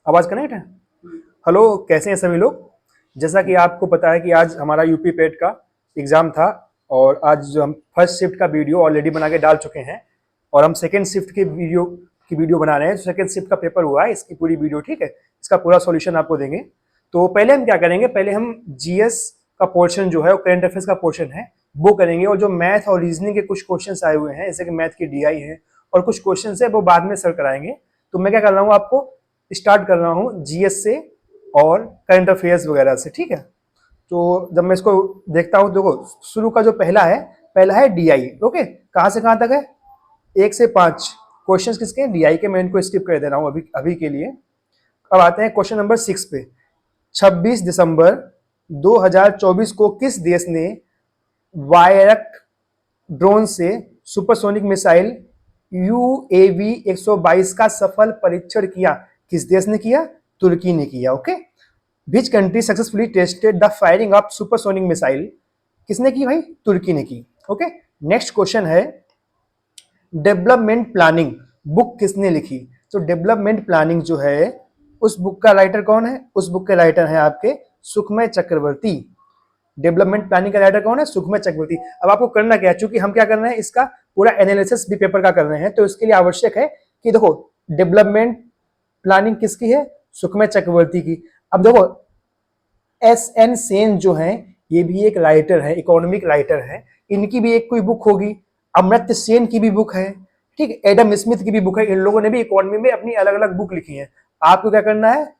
आवाज कनेक्ट है। हेलो, कैसे हैं सभी लोग। जैसा कि आपको पता है कि आज हमारा यूपी पेट का एग्जाम था और आज जो हम फर्स्ट शिफ्ट का वीडियो ऑलरेडी बना के डाल चुके हैं और हम सेकेंड शिफ्ट की वीडियो बना रहे हैं। सेकेंड शिफ्ट का पेपर हुआ है, इसकी पूरी वीडियो, ठीक है, इसका पूरा सॉल्यूशन आपको देंगे। तो पहले हम क्या करेंगे, पहले हम जीएस का पोर्शन जो है वो करंट अफेयर्स का पोर्शन है वो करेंगे, और जो मैथ और रीजनिंग के कुछ क्वेश्चंस आए हुए हैं जैसे कि मैथ की डीआई है और कुछ क्वेश्चंस है वो बाद में सर कराएंगे। तो मैं क्या कर रहा हूँ, आपको स्टार्ट कर रहा हूँ जीएस से और करंट अफेयर्स वगैरह से, ठीक है। तो जब मैं इसको देखता हूँ, देखो शुरू का जो पहला है डीआई। ओके, कहाँ से कहाँ तक है, 1 से 5 क्वेश्चंस किसके हैं, डीआई के। मैं इनको स्किप कर दे रहा हूँ अभी अभी के लिए। अब आते हैं क्वेश्चन नंबर 6 पे। 26 दिसंबर 2024 को किस देश ने वायरक ड्रोन से सुपरसोनिक मिसाइल यूएवी 122 का सफल परीक्षण किया? किस देश ने किया? तुर्की ने किया। Okay, which country successfully tested the firing of supersonic missile? किसने की भाई? तुर्की ने की। ओके, नेक्स्ट क्वेश्चन है डेवलपमेंट प्लानिंग बुक किसने लिखी? तो डेवलपमेंट प्लानिंग जो है उस बुक का राइटर कौन है? उस बुक के राइटर है आपके सुखमय चक्रवर्ती। डेवलपमेंट प्लानिंग का राइटर कौन है? सुखमय चक्रवर्ती। अब आपको करना क्या है, चूंकि हम क्या कर रहे हैं, इसका पूरा एनालिसिस भी पेपर का कर रहे हैं, तो इसके लिए आवश्यक है कि देखो डेवलपमेंट प्लानिंग किसकी है? सुखमय चक्रवर्ती की। अब देखो एस.एन. सेन जो है ये भी एक राइटर है, इकोनॉमिक राइटर है, इनकी भी एक कोई बुक होगी। अमर्त्य सेन की भी बुक है, ठीक है, एडम स्मिथ की भी बुक है। इन लोगों ने भी इकोनॉमी में अपनी अलग अलग बुक लिखी है। आपको क्या करना है,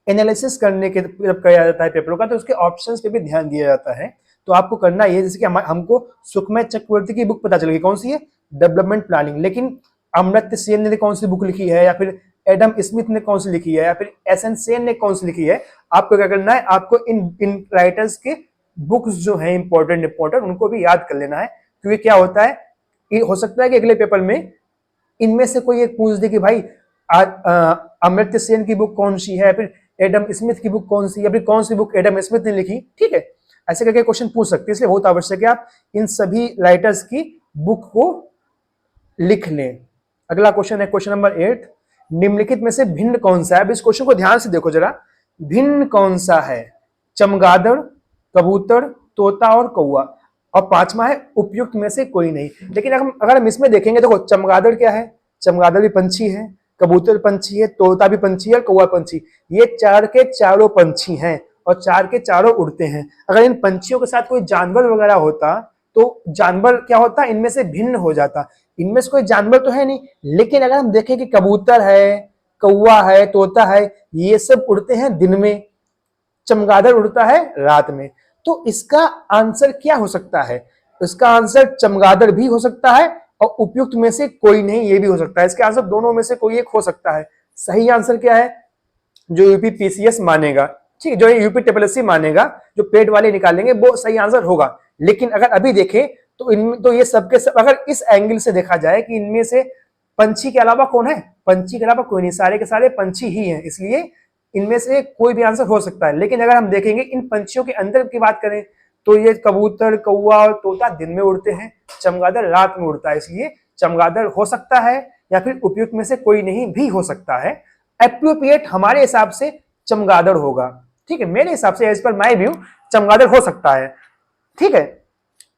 एनालिसिस करने के जब किया जाता है पेपरों का तो उसके ऑप्शंस पे भी ध्यान दिया जाता है। तो आपको करना ये, जैसे कि हमको सुखमय चक्रवर्ती की बुक पता चल गई, कौन सी है? Development planning. लेकिन अमर्त्य सेन ने कौन सी बुक लिखी है, या फिर एडम स्मिथ ने कौन सी लिखी है, या फिर एस.एन. सेन ने कौन सी लिखी है? आपको क्या करना है, आपको इन राइटर्स के बुक्स जो है इंपॉर्टेंट उनको भी याद कर लेना है। क्योंकि क्या होता है, हो सकता है कि अगले पेपर में इनमें से कोई एक पूछ दे कि भाई अमर्त्य सेन की बुक कौन सी है, फिर एडम स्मिथ की बुक कौन सी है, फिर कौन सी बुक एडम स्मिथ ने लिखी, ठीक है, ऐसे करके क्वेश्चन पूछ सकते हैं। इसलिए बहुत आवश्यक है आप इन सभी राइटर्स की बुक को लिख लें। अगला क्वेश्चन है क्वेश्चन नंबर 8। निम्नलिखित में से भिन्न कौन सा है? अब इस क्वेश्चन को ध्यान से देखो जरा, भिन्न कौन सा है? चमगादड़, कबूतर, तोता और कौआ। और पांचवा है उपयुक्त में से कोई नहीं। लेकिन अगर हम इसमें देखेंगे, देखो चमगादड़ क्या है? चमगादड़ भी पंछी है, कबूतर पंछी है, तोता भी पंछी है, कौआ पंछी। ये चार के चारों पंछी हैं और चार के चारों उड़ते हैं। अगर इन पंछियों के साथ कोई जानवर वगैरह होता तो जानवर क्या होता, इनमें से भिन्न हो जाता। इनमें से कोई जानवर तो है नहीं, लेकिन अगर हम देखें कि कबूतर है, कौआ है, तोता है, ये सब उड़ते हैं दिन में, चमगादड़ उड़ता है रात में। तो इसका आंसर क्या हो सकता है? इसका आंसर चमगादड़ भी हो सकता है और उपयुक्त में से कोई नहीं ये भी हो सकता है। इसके आंसर दोनों में से कोई एक हो सकता है। सही आंसर क्या है? जो यूपी पीसीएस मानेगा, ठीक है, जो यूपी ट्रिपलएससी मानेगा, जो पेड वाले निकालेंगे वो सही आंसर होगा। लेकिन अगर अभी देखें तो इनमें तो ये सबके सब, अगर इस एंगल से देखा जाए कि इनमें से पंछी के अलावा कौन है? पंछी के अलावा कोई नहीं, सारे के सारे पंछी ही हैं, इसलिए इनमें से कोई भी आंसर हो सकता है। लेकिन अगर हम देखेंगे इन पंछियों के अंदर की बात करें तो ये कबूतर, कौआ और तोता दिन में उड़ते हैं, चमगादड़ रात में उड़ता है, इसलिए चमगादड़ हो सकता है या फिर उपयुक्त में से कोई नहीं भी हो सकता है। एप्रोप्रिएट हमारे हिसाब से चमगादड़ होगा, ठीक है, मेरे हिसाब से एज पर माय व्यू चमगादड़ हो सकता है, ठीक है।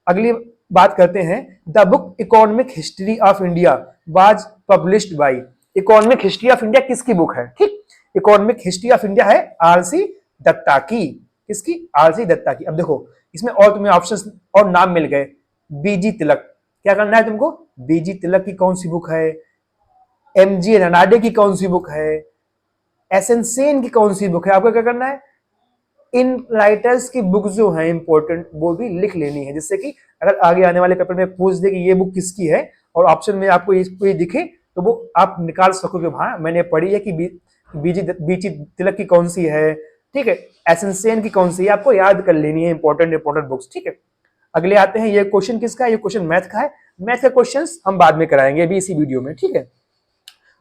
अगली बात करते हैं, the book economic history of India was published by. Economic history of India किसकी बुक है? ठीक, इकोनॉमिक हिस्ट्री ऑफ इंडिया है आरसी दत्ता की। किसकी? आरसी दत्ता की। अब देखो इसमें और तुम्हें ऑप्शंस और नाम मिल गए। बीजी तिलक, क्या करना है तुमको? बीजी तिलक की कौन सी बुक है? एमजी रनाडे की कौन सी बुक है? एस.एन. सेन की कौन सी बुक है? आपको क्या करना है, इन राइटर्स की बुक जो है इंपॉर्टेंट वो भी लिख लेनी है, जिससे कि अगर आगे आने वाले पेपर में पूछ दे कि ये बुक किसकी है और ऑप्शन में आपको ये दिखे तो वो आप निकाल सकोगे, हाँ मैंने पढ़ी है कि बीजी तिलक की कौन सी है, ठीक है, एस.एन. सेन की कौन सी है, आपको याद कर लेनी है इंपॉर्टेंट बुक्स, ठीक है। अगले आते हैं, ये क्वेश्चन किसका है? ये क्वेश्चन मैथ का है। मैथ के क्वेश्चंस हम बाद में कराएंगे अभी इसी वीडियो में, ठीक है।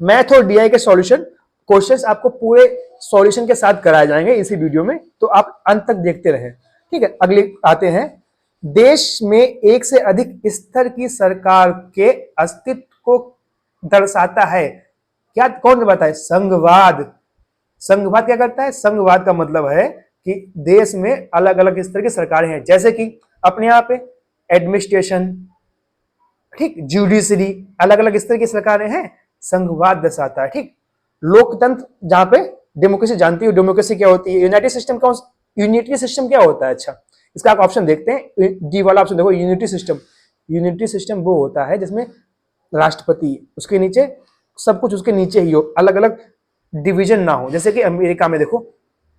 मैथ और डीआई के सॉल्यूशन क्वेश्चंस आपको पूरे सॉल्यूशन के साथ कराए जाएंगे इसी वीडियो में, तो आप अंत तक देखते रहें, ठीक है। अगले आते हैं, देश में एक से अधिक स्तर की सरकार के अस्तित्व को दर्शाता है क्या? कौन बताए? संघवाद। संघवाद क्या करता है? संघवाद का मतलब है कि देश में अलग अलग इस तरह की सरकारें हैं, जैसे कि अपने यहाँ पे एडमिनिस्ट्रेशन, ठीक, जुडिशरी, अलग अलग इस तरह की सरकारें हैं, संघवाद दर्शाता है। ठीक, लोकतंत्र जहां पे डेमोक्रेसी, जानती हो डेमोक्रेसी क्या होती है? यूनाइटेड सिस्टम कौन, यूनिटरी सिस्टम क्या होता है? अच्छा, इसका आप ऑप्शन देखते हैं, डी वाला ऑप्शन देखो, यूनिटरी सिस्टम। यूनिटरी सिस्टम वो होता है जिसमें राष्ट्रपति, उसके नीचे सब कुछ उसके नीचे ही हो, अलग अलग डिवीजन ना हो, जैसे कि अमेरिका में देखो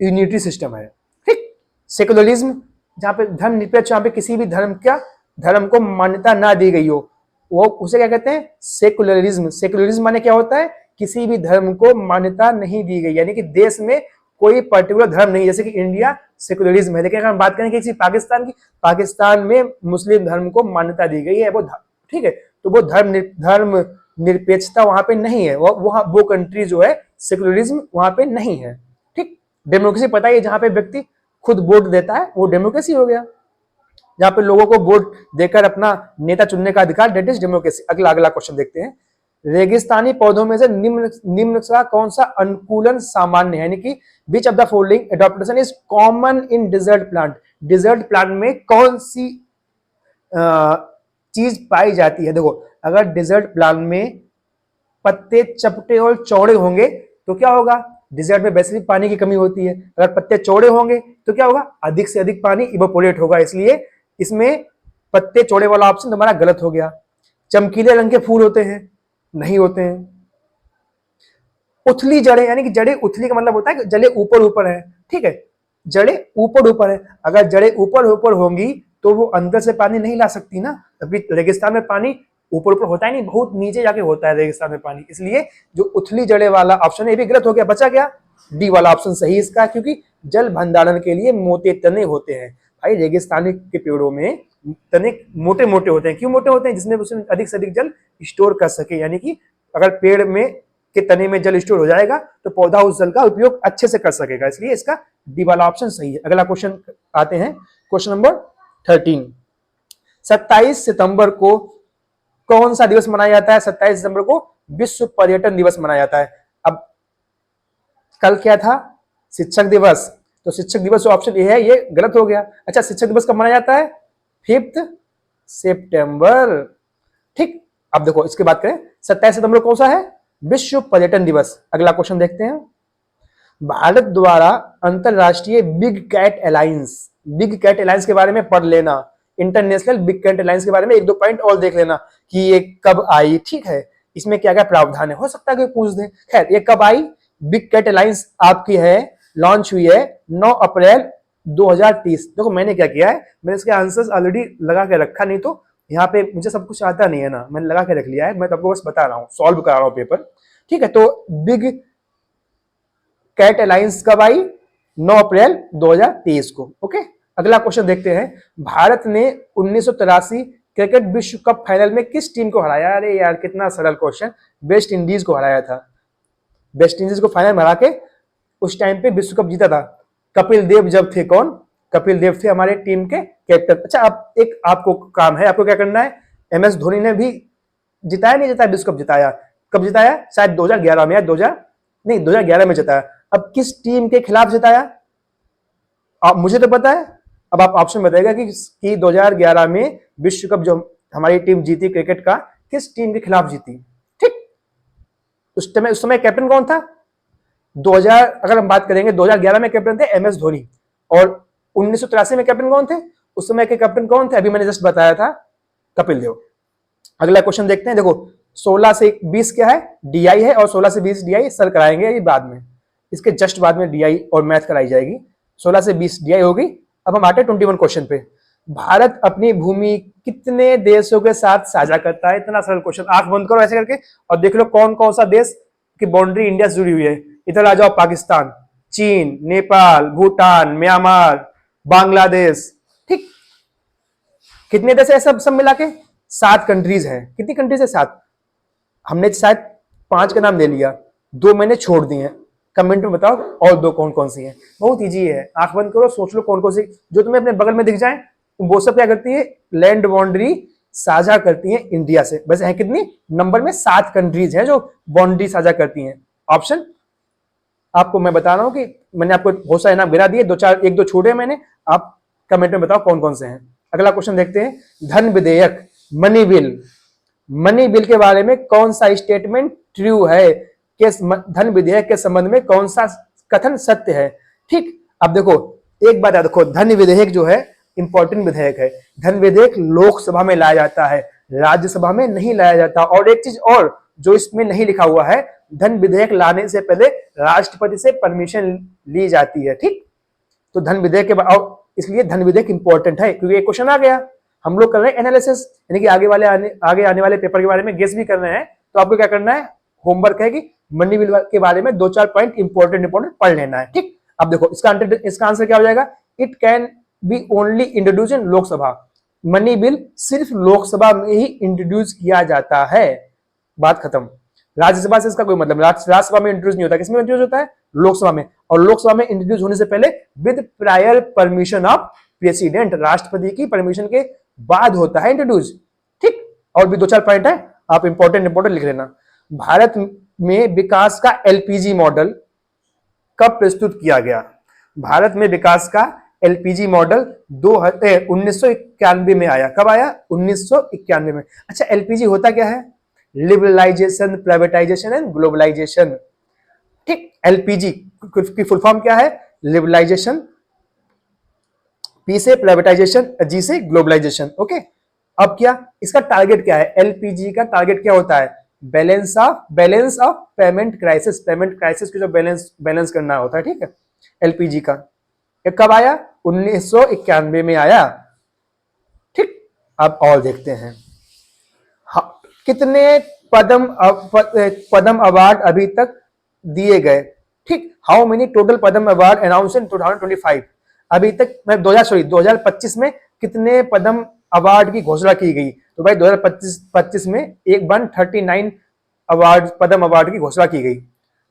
यूनिटरी सिस्टम है। ठीक, सेकुलरिज्म, जहाँ पे धर्मनिरपेक्ष, जहाँ पे किसी भी धर्म को मान्यता ना दी गई हो, वो उसे क्या कहते हैं? सेकुलरिज्म। सेकुलरिज्म माने क्या होता है? किसी भी धर्म को मान्यता नहीं दी गई, यानी कि देश में कोई पर्टिकुलर धर्म नहीं, जैसे कि इंडिया सेकुलरिज्म है। लेकिन अगर हम बात करें किसी पाकिस्तान की, पाकिस्तान में मुस्लिम धर्म को मान्यता दी गई है, वो ठीक है, तो वो धर्म निरपेक्षता वहां पे नहीं है, वो कंट्री जो है सेकुलरिज्म वहां पे नहीं है। ठीक, डेमोक्रेसी पता है, जहां पे व्यक्ति खुद वोट देता है वो डेमोक्रेसी हो गया, जहां पे लोगों को वोट देकर अपना नेता चुनने का अधिकार, दैट इज डेमोक्रेसी। अगला क्वेश्चन देखते हैं, रेगिस्तानी पौधों में से निम्न का कौन सा अनुकूलन सामान्य है, यानी कि which of the following adaptation is common in desert plant. Desert plant में कौन सी चीज पाई जाती है? देखो, अगर डिजर्ट प्लांट में पत्ते चपटे और चौड़े होंगे तो क्या होगा? डिजर्ट में वैसे भी पानी की कमी होती है, अगर पत्ते चौड़े होंगे तो क्या होगा? अधिक से अधिक पानी इवोपोरेट होगा, इसलिए इसमें पत्ते चौड़े वाला ऑप्शन तुम्हारा गलत हो गया। चमकीले रंग के फूल होते हैं? नहीं होते हैं। उथली जड़ें, यानी कि जड़ें, उथली का मतलब होता है कि जड़ें ऊपर ऊपर है, ठीक है, जड़ें ऊपर ऊपर है। अगर जड़ें ऊपर ऊपर होंगी तो वो अंदर से पानी नहीं ला सकती ना, अभी रेगिस्तान में पानी ऊपर ऊपर होता है नहीं, बहुत नीचे जाके होता है रेगिस्तान में पानी, इसलिए जो उथली जड़ें वाला ऑप्शन है ये भी गलत हो गया। बचा क्या? डी वाला ऑप्शन सही इसका, क्योंकि जल भंडारण के लिए मोटे तने होते हैं। भाई रेगिस्तानी के पेड़ों में तने मोटे मोटे होते हैं, क्यों मोटे होते हैं? जिसमें उसमें अधिक से अधिक जल स्टोर कर सके, यानी कि अगर पेड़ में के तने में जल स्टोर हो जाएगा तो पौधा उस जल का उपयोग अच्छे से कर सकेगा, इसलिए इसका डी वाला ऑप्शन सही है। अगला क्वेश्चन आते हैं, क्वेश्चन नंबर 13। 27 सितंबर को कौन सा दिवस मनाया जाता है? 27 सितंबर को विश्व पर्यटन दिवस मनाया जाता है। अब कल क्या था? शिक्षक दिवस, तो शिक्षक दिवस ऑप्शन ए है, ये गलत हो गया। अच्छा, शिक्षक दिवस कब मनाया जाता है? 5 सितंबर। ठीक, अब देखो इसकी बात करें, 27 सितंबर कौन सा है? विश्व पर्यटन दिवस। अगला क्वेश्चन देखते हैं, भारत द्वारा अंतरराष्ट्रीय बिग कैट अलायंस के बारे में पढ़ लेना, इंटरनेशनल बिग कैट अलायंस के बारे में एक दो पॉइंट और देख लेना कि ये कब आई। ठीक है, इसमें क्या क्या प्रावधान है, हो सकता है कोई पूछ दे। खैर, ये कब आई? बिग कैट अलायंस आपकी है, लॉन्च हुई है 9 अप्रैल 2030। देखो मैंने क्या किया है, मैंने इसके आंसर्स ऑलरेडी लगा के रखा, नहीं तो यहाँ पे मुझे सब कुछ आता नहीं है ना, मैंने लगा के रख लिया है, मैं तो आपको बस बता रहा हूँ, सॉल्व करा रहा हूँ पेपर। ठीक है, तो बिग कैट अलायंस कब आई? 9 अप्रैल 2023 को। ओके, अगला क्वेश्चन देखते हैं, भारत ने 1983 क्रिकेट विश्व कप फाइनल में किस टीम को हराया? अरे यार कितना सरल क्वेश्चन, वेस्ट इंडीज को हराया था। वेस्ट इंडीज को फाइनल में हरा के उस टाइम पे विश्व कप जीता था। कपिल देव जब थे, कौन? कपिल देव थे हमारे टीम के कैप्टन। अच्छा, अब एक आपको काम है, आपको क्या करना है, MS धोनी ने भी जिताया नहीं जिताया विश्व कप? जिताया। कब जिताया? शायद 2011 में, या 2011 में जिताया। अब किस टीम के खिलाफ जिताया? आप, मुझे तो पता है, अब आप ऑप्शन बताइएगा कि 2011 में विश्व कप जो हमारी टीम जीती क्रिकेट का, किस टीम के खिलाफ जीती? ठीक, उस समय कैप्टन कौन था? 2000, अगर हम बात करेंगे 2011 में कैप्टन थे MS धोनी, और 1983 में कैप्टन कौन थे? उस समय के कैप्टन कौन थे? अभी मैंने जस्ट बताया था, कपिल देव। अगला क्वेश्चन देखते हैं, देखो 16 से 20 क्या है? DI है, और 16 से 20 DI सर कराएंगे ये बाद में, इसके जस्ट बाद में DI और मैथ कराई जाएगी। 16 से 20 DI होगी। अब हम आते हैं 21 क्वेश्चन पे, भारत अपनी भूमि कितने देशों के साथ साझा करता है? इतना सरल क्वेश्चन, आंख बंद करो ऐसे करके और देख लो कौन कौन सा देश की बाउंड्री इंडिया से जुड़ी हुई है। इधर आ जाओ, पाकिस्तान, चीन, नेपाल, भूटान, म्यांमार, बांग्लादेश। ठीक, कितने देश है सब मिला के? 7 कंट्रीज है। कितनी कंट्रीज है? 7। हमने शायद 5 का नाम दे लिया, 2 मैंने छोड़ दिए हैं, कमेंट में बताओ और 2 कौन कौन सी हैं। बहुत इजी है, आंख बंद करो, सोच लो कौन कौन सी जो तुम्हें अपने बगल में दिख जाए, वो सब क्या करती है? लैंड बाउंड्री साझा करती है इंडिया से। वैसे है कितनी? नंबर में 7 कंट्रीज हैं जो बाउंड्री साझा करती हैं। ऑप्शन आपको मैं बता रहा हूँ कि मैंने आपको बहुत सारे नाम गिरा दिए, एक दो छोड़े मैंने, आप कमेंट में बताओ कौन कौन से हैं। अगला क्वेश्चन देखते हैं, धन विधेयक मनी बिल, मनी बिल के बारे में कौन सा स्टेटमेंट ट्रू है, कि धन विधेयक के संबंध में कौन सा कथन सत्य है। ठीक, अब देखो एक बात याद रखो, धन विधेयक जो है इंपॉर्टेंट विधेयक है। धन विधेयक लोकसभा में लाया जाता है, राज्यसभा में नहीं लाया जाता। और एक चीज और जो इसमें नहीं लिखा हुआ है, धन विधेयक लाने से पहले राष्ट्रपति से परमिशन ली जाती है। ठीक, तो धन विधेयक के बाद, इसलिए धन विधेयक इंपॉर्टेंट है, क्योंकि एक क्वेश्चन आ गया, हम लोग कर रहे हैं एनालिसिस, यानी कि आगे आने वाले पेपर के बारे में गेस भी कर रहे हैं। तो आपको क्या करना है, होमवर्क है कि मनी बिल के बारे में 2-4 पॉइंट इंपॉर्टेंट पढ़ लेना है। ठीक, अब देखो इसका आंसर क्या हो जाएगा, it can be only introduce in Lok Sabha. Money bill सिर्फ लोकसभा में ही इंट्रोड्यूस किया जाता है, बात खत्म। राज्यसभा से इसका कोई मतलब, राज्यसभा में इंट्रोड्यूस नहीं होता, किसमें इंट्रोड्यूस होता है, लोकसभा में। और लोकसभा में इंट्रोड्यूस होने से पहले with prior permission of president, राष्ट्रपति की परमिशन के बाद होता है इंट्रोड्यूस। ठीक, और भी 2-4 पॉइंट है, आप इंपॉर्टेंट लिख लेना। भारत में विकास का एलपीजी मॉडल कब प्रस्तुत किया गया? भारत में विकास का एलपीजी मॉडल 1991 में आया। कब आया? 1991 में। अच्छा, एलपीजी होता क्या है? Liberalisation, privatisation and globalisation. ठीक, एलपीजी की फुल फॉर्म क्या है? लिबरलाइजेशन, पी से प्राइवेटाइजेशन, जी से ग्लोबलाइजेशन। ओके, अब क्या इसका टारगेट क्या है? एलपीजी का टारगेट क्या होता है? बैलेंस ऑफ पेमेंट क्राइसिस की जो बैलेंस करना होता है। ठीक है, एलपीजी का कब आया? 1991 में आया। ठीक, अब और देखते हैं, कितने पद्म अवार्ड अभी तक दिए गए? ठीक, how many total Padma award announce इन 2025? अभी तक 2025 में कितने पद्म अवार्ड की घोषणा की गई? तो भाई 2025 में 139 अवार्ड, पद्म अवार्ड की घोषणा की गई।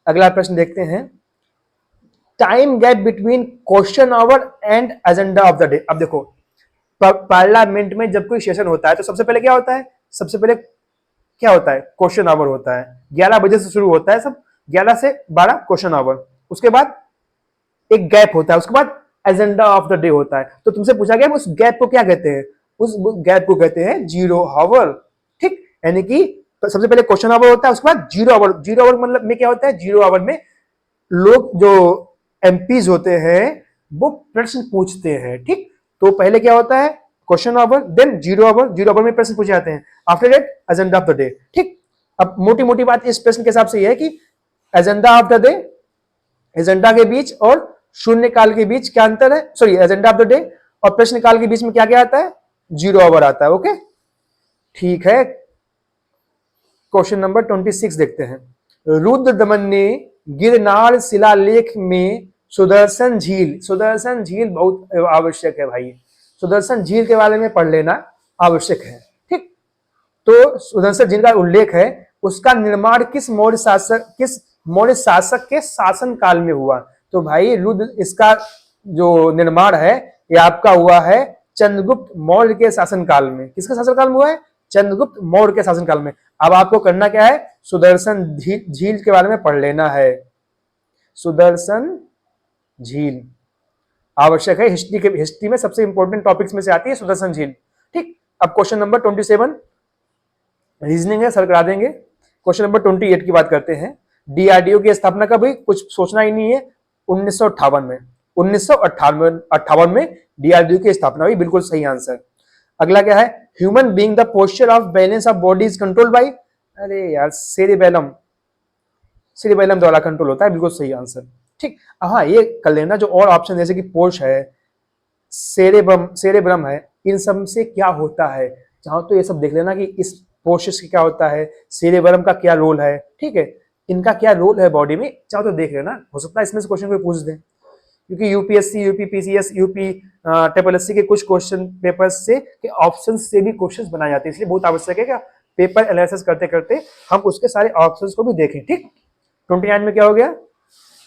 अगला प्रश्न देखते हैं, time gap between question our and agenda of the day. अब देखो, पार्लियामेंट में जब कोई सेशन होता है तो सबसे पहले क्या होता है? सबसे पहले क्या होता है? क्वेश्चन आवर होता है। 11 बजे से शुरू होता है सब, 11 से 12 क्वेश्चन आवर। उसके बाद एक गैप होता है, उसके बाद एजेंडा ऑफ द डे होता है। तो तुमसे पूछा गया उस गैप को क्या कहते हैं? उस गैप को कहते हैं जीरो आवर। ठीक, यानी कि सबसे पहले क्वेश्चन आवर होता है, उसके बाद जीरो आवर। जीरो आवर मतलब में क्या होता है? जीरो आवर में लोग जो एमपीज होते हैं वो प्रश्न पूछते हैं। ठीक, तो पहले क्या होता है? Question hour, then zero hour. Zero hour में प्रश्न पूछे जाते हैं, after that agenda of the day. ठीक, अब मोटी मोटी बात इस प्रश्न के हिसाब से यह है कि agenda of the day, agenda के बीच और शून्य काल के बीच क्या अंतर है? Sorry, agenda of the day और प्रश्न काल के बीच में क्या क्या आता है? जीरो आवर आता है। ओके, ठीक है। क्वेश्चन नंबर 26 देखते हैं, रुद्र दमन ने गिरनार शिलालेख में सुदर्शन झील बहुत आवश्यक है भाई, सुदर्शन झील के बारे में पढ़ लेना आवश्यक है। ठीक, तो सुदर्शन झील का उल्लेख है, उसका निर्माण किस मौर्य शासक के शासन काल में हुआ? तो भाई रुद्र, इसका जो निर्माण है ये आपका हुआ है चंद्रगुप्त मौर्य के शासन काल में। किसके शासन काल में हुआ है? चंद्रगुप्त मौर्य के शासन काल में। अब आपको करना क्या है? सुदर्शन झील के बारे में पढ़ लेना है। सुदर्शन झील आवश्यक है, हिस्ट्री में सबसे इंपॉर्टेंट टॉपिक्स में से आती है सुदर्शन झील। ठीक, अब क्वेश्चन नंबर 27 रीजनिंग है, सर करा देंगे। क्वेश्चन नंबर 28 की बात करते हैं, डीआरडीओ की स्थापना कब हुई? कुछ सोचना ही नहीं है, 1958 में। 1958 में डीआरडीओ की स्थापना हुई, बिल्कुल सही आंसर। अगला क्या है? Human being the posture of balance of body is controlled by, अरे यार, सेरिबेलम द्वारा कंट्रोल होता है, बिल्कुल सही आंसर। ठीक, हाँ ये कर लेना, जो और ऑप्शन जैसे कि पोर्श है, सेरेब्रम है, इन सब से क्या होता है चाहो तो ये सब देख लेना कि इस पोर्श से क्या होता है, सेरेब्रम का क्या रोल है। ठीक है, इनका क्या रोल है बॉडी में, चाहो तो देख लेना, हो सकता है इसमें से क्वेश्चन कोई पूछ दे, क्योंकि UPSC, UPPCS, UP triple SC के कुछ क्वेश्चन पेपर्स से के ऑप्शन से भी क्वेश्चंस बनाए जाते हैं, इसलिए बहुत आवश्यक है कि पेपर एनालिसिस करते करते हम उसके सारे ऑप्शंस को भी देखें। ठीक, 29 में क्या हो गया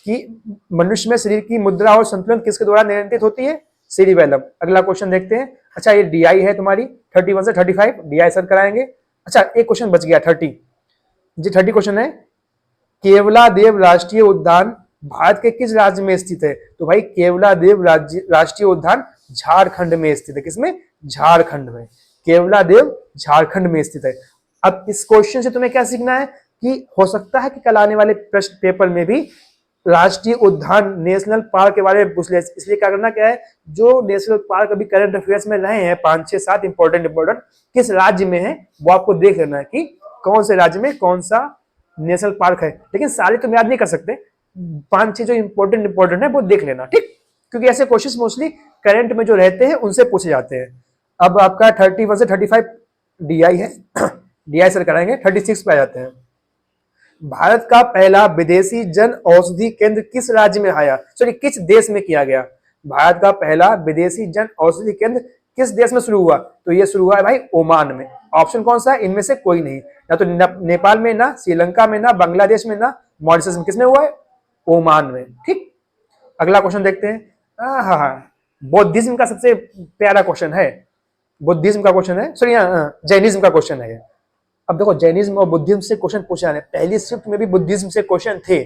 कि मनुष्य में शरीर की मुद्रा और संतुलन किसके द्वारा नियंत्रित होती है? सेरिबेलम। अगला क्वेश्चन देखते हैं। अच्छा, ये डीआई है तुम्हारी 31 से 35, डीआई सर कराएंगे। अच्छा, एक क्वेश्चन बच गया 30, जी 30 क्वेश्चन है, केवलादेव राष्ट्रीय उद्यान भारत के किस राज्य में स्थित है? तो भाई केवलादेव राष्ट्रीय उद्यान झारखंड में स्थित है। किसमें? झारखंड में। केवलादेव झारखंड में स्थित है। अब इस क्वेश्चन से तुम्हें क्या सीखना है कि हो सकता है कि कल आने वाले प्रश्न पेपर में भी राष्ट्रीय उद्यान नेशनल पार्क के बारे में पूछ ले। इसलिए क्या करना क्या है, जो नेशनल पार्क अभी करंट अफेयर्स में रहे हैं 5 6 7 इंपॉर्टेंट किस राज्य में है वो आपको देख लेना है कि कौन से राज्य में कौन सा नेशनल पार्क है। लेकिन सारे तुम याद नहीं कर सकते, 5 6 जो इंपॉर्टेंट है वो देख लेना, ठीक, क्योंकि ऐसे क्वेश्चन मोस्टली करंट में जो रहते हैं उनसे पूछे जाते हैं। अब आपका 31 से 35 डीआई है डीआई सर कराएंगे। 36 पे आ जाते हैं। भारत का पहला विदेशी जन औषधि केंद्र किस राज्य में आया, सॉरी किस देश में किया गया? भारत का पहला विदेशी जन औषधि केंद्र किस देश में शुरू हुआ? तो ये शुरू हुआ है भाई ओमान में। ऑप्शन कौन सा है? इनमें से कोई नहीं, ना तो नेपाल में, ना श्रीलंका में, ना बांग्लादेश में, ना मॉरिशस में। किसमें हुआ है? ओमान में, ठीक। अगला क्वेश्चन देखते हैं। हाँ, बौद्धिज्म का सबसे प्यारा क्वेश्चन है, बुद्धिज्म का क्वेश्चन है, सॉरी जैनिज्म का क्वेश्चन है। अब देखो जैनिज्म और बुद्धिज्म से क्वेश्चन पूछा है, पहली शिफ्ट में भी बुद्धिज्म से क्वेश्चन थे,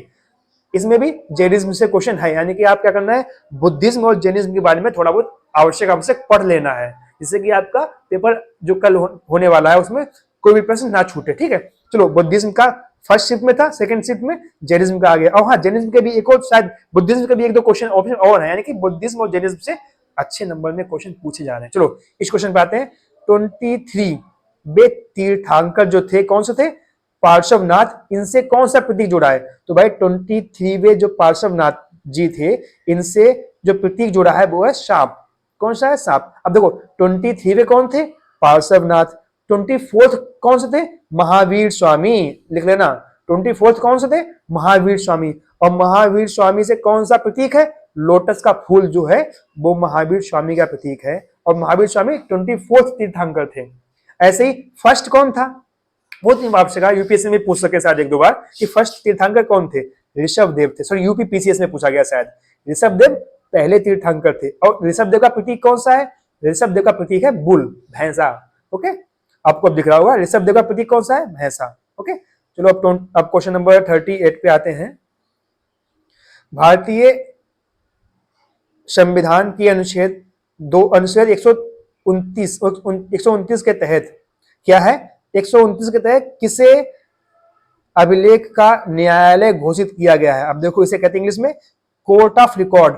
इसमें भी जैनिज्म से क्वेश्चन है। यानी कि आप क्या करना है, बुद्धिज्म और जैनिज्म के बारे में थोड़ा बहुत आवश्यक पढ़ लेना है, जिससे कि आपका पेपर जो कल होने वाला है उसमें कोई भी प्रश्न ना छूटे, ठीक है। चलो, बुद्धिज्म का फर्स्ट शिफ्ट में था, सेकंड शिफ्ट में जैनिज्म का आ गया। और हाँ, जैनिज्म के भी एक और, शायद बुद्धिज्म के भी एक दो क्वेश्चन ऑप्शन और है, यानी कि बुद्धिज्म और जैनिज्म से अच्छे नंबर में क्वेश्चन पूछे जा रहे हैं। चलो इस क्वेश्चन पे आते हैं। 23 वे तीर्थंकर जो थे कौन से थे? पार्श्वनाथ। इनसे कौन सा प्रतीक जुड़ा है? तो भाई 23 वे जो पार्श्वनाथ जी थे, इनसे जो प्रतीक जुड़ा है वो है सांप। कौन सा है? सांप। अब देखो 23 वे कौन थे? पार्श्वनाथ। 24th कौन से थे? महावीर स्वामी। लिख लेना, 24th कौन से थे? महावीर स्वामी। और महावीर स्वामी से कौन सा प्रतीक है? लोटस का फूल जो है वो महावीर स्वामी का प्रतीक है। और महावीर स्वामी 24th तीर्थंकर थे। ऐसे ही फर्स्ट कौन था? बहुत ही आपसे कहा, यूपीएससी में पूछ सके शायद एक दो बार कि फर्स्ट तीर्थंकर कौन थे? ऋषभ देव थे। सॉरी, यूपी पीसीएस में पूछा गया शायद। ऋषभ देव पहले तीर्थंकर थे। और ऋषभ देव का प्रतीक कौन सा है? ऋषभ देव का प्रतीक है बुल, भैंसा। ओके, आपको अब दिख रहा होगा ऋषभ देव का प्रतीक कौन सा है? भैंसा। ओके, चलो अब क्वेश्चन नंबर 38 पे आते हैं। भारतीय संविधान की अनुच्छेद 129 के तहत क्या है? 129 के तहत किसे अभिलेख का न्यायालय घोषित किया गया है? अब देखो इसे कहते हैं इंग्लिश में कोर्ट ऑफ रिकॉर्ड।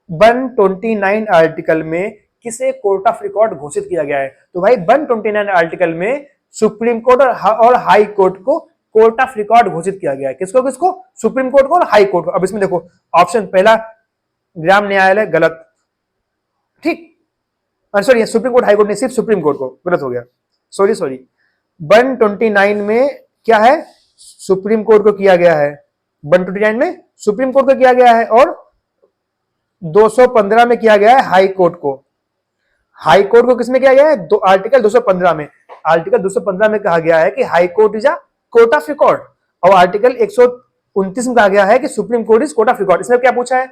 129 आर्टिकल में किसे कोर्ट ऑफ रिकॉर्ड घोषित किया गया है? तो भाई 129 आर्टिकल में सुप्रीम कोर्ट और हाई कोर्ट को कोर्ट ऑफ रिकॉर्ड घोषित किया गया है। किसको किसको? सुप्रीम कोर्ट को और हाई कोर्ट को। अब इसमें देखो ऑप्शन पहला ग्राम न्यायालय, गलत, ठीक। Sorry, supreme court high court नहीं, सिर्फ सुप्रीम कोर्ट को, गलत हो गया, सॉरी। 129 में क्या है? सुप्रीम कोर्ट को किया गया है। 129 में सुप्रीम कोर्ट को किया गया है और 215 में किया गया है हाई कोर्ट को। हाई कोर्ट को किसमें किया गया है? आर्टिकल 215 में। आर्टिकल 215 में कहा गया है कि high court is a court of record. और आर्टिकल 129 में कहा गया है कि supreme court is court of record. इसमें क्या पूछा है?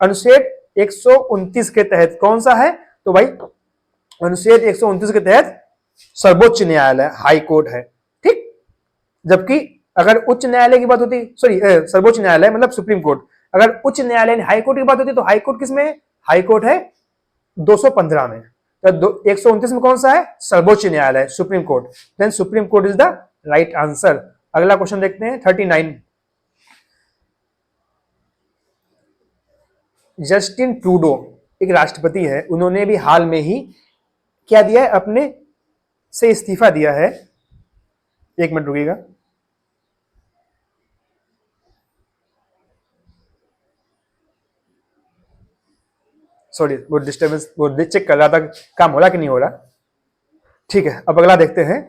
अनुच्छेद 129 के तहत कौन सा है? तो भाई अनुच्छेद 129 के तहत सर्वोच्च न्यायालय, हाई कोर्ट है, ठीक। जबकि अगर उच्च न्यायालय की बात होती, सॉरी सर्वोच्च न्यायालय मतलब सुप्रीम कोर्ट, अगर उच्च न्यायालय हाई कोर्ट की बात होती तो हाई कोर्ट किसमें है? हाई कोर्ट है 215 में। तो 129 में कौन सा है? सर्वोच्च न्यायालय, supreme court. Then supreme court is the right answer. अगला क्वेश्चन देखते हैं 39। जस्टिन ट्रूडो एक राष्ट्रपति है, उन्होंने भी हाल में ही क्या दिया है? अपने से इस्तीफा दिया है। एक मिनट रुकिएगा। सॉरी, वो डिस्टर्बेंस, वो चेक कर रहा था काम हो रहा कि नहीं हो रहा। ठीक है, अब अगला देखते हैं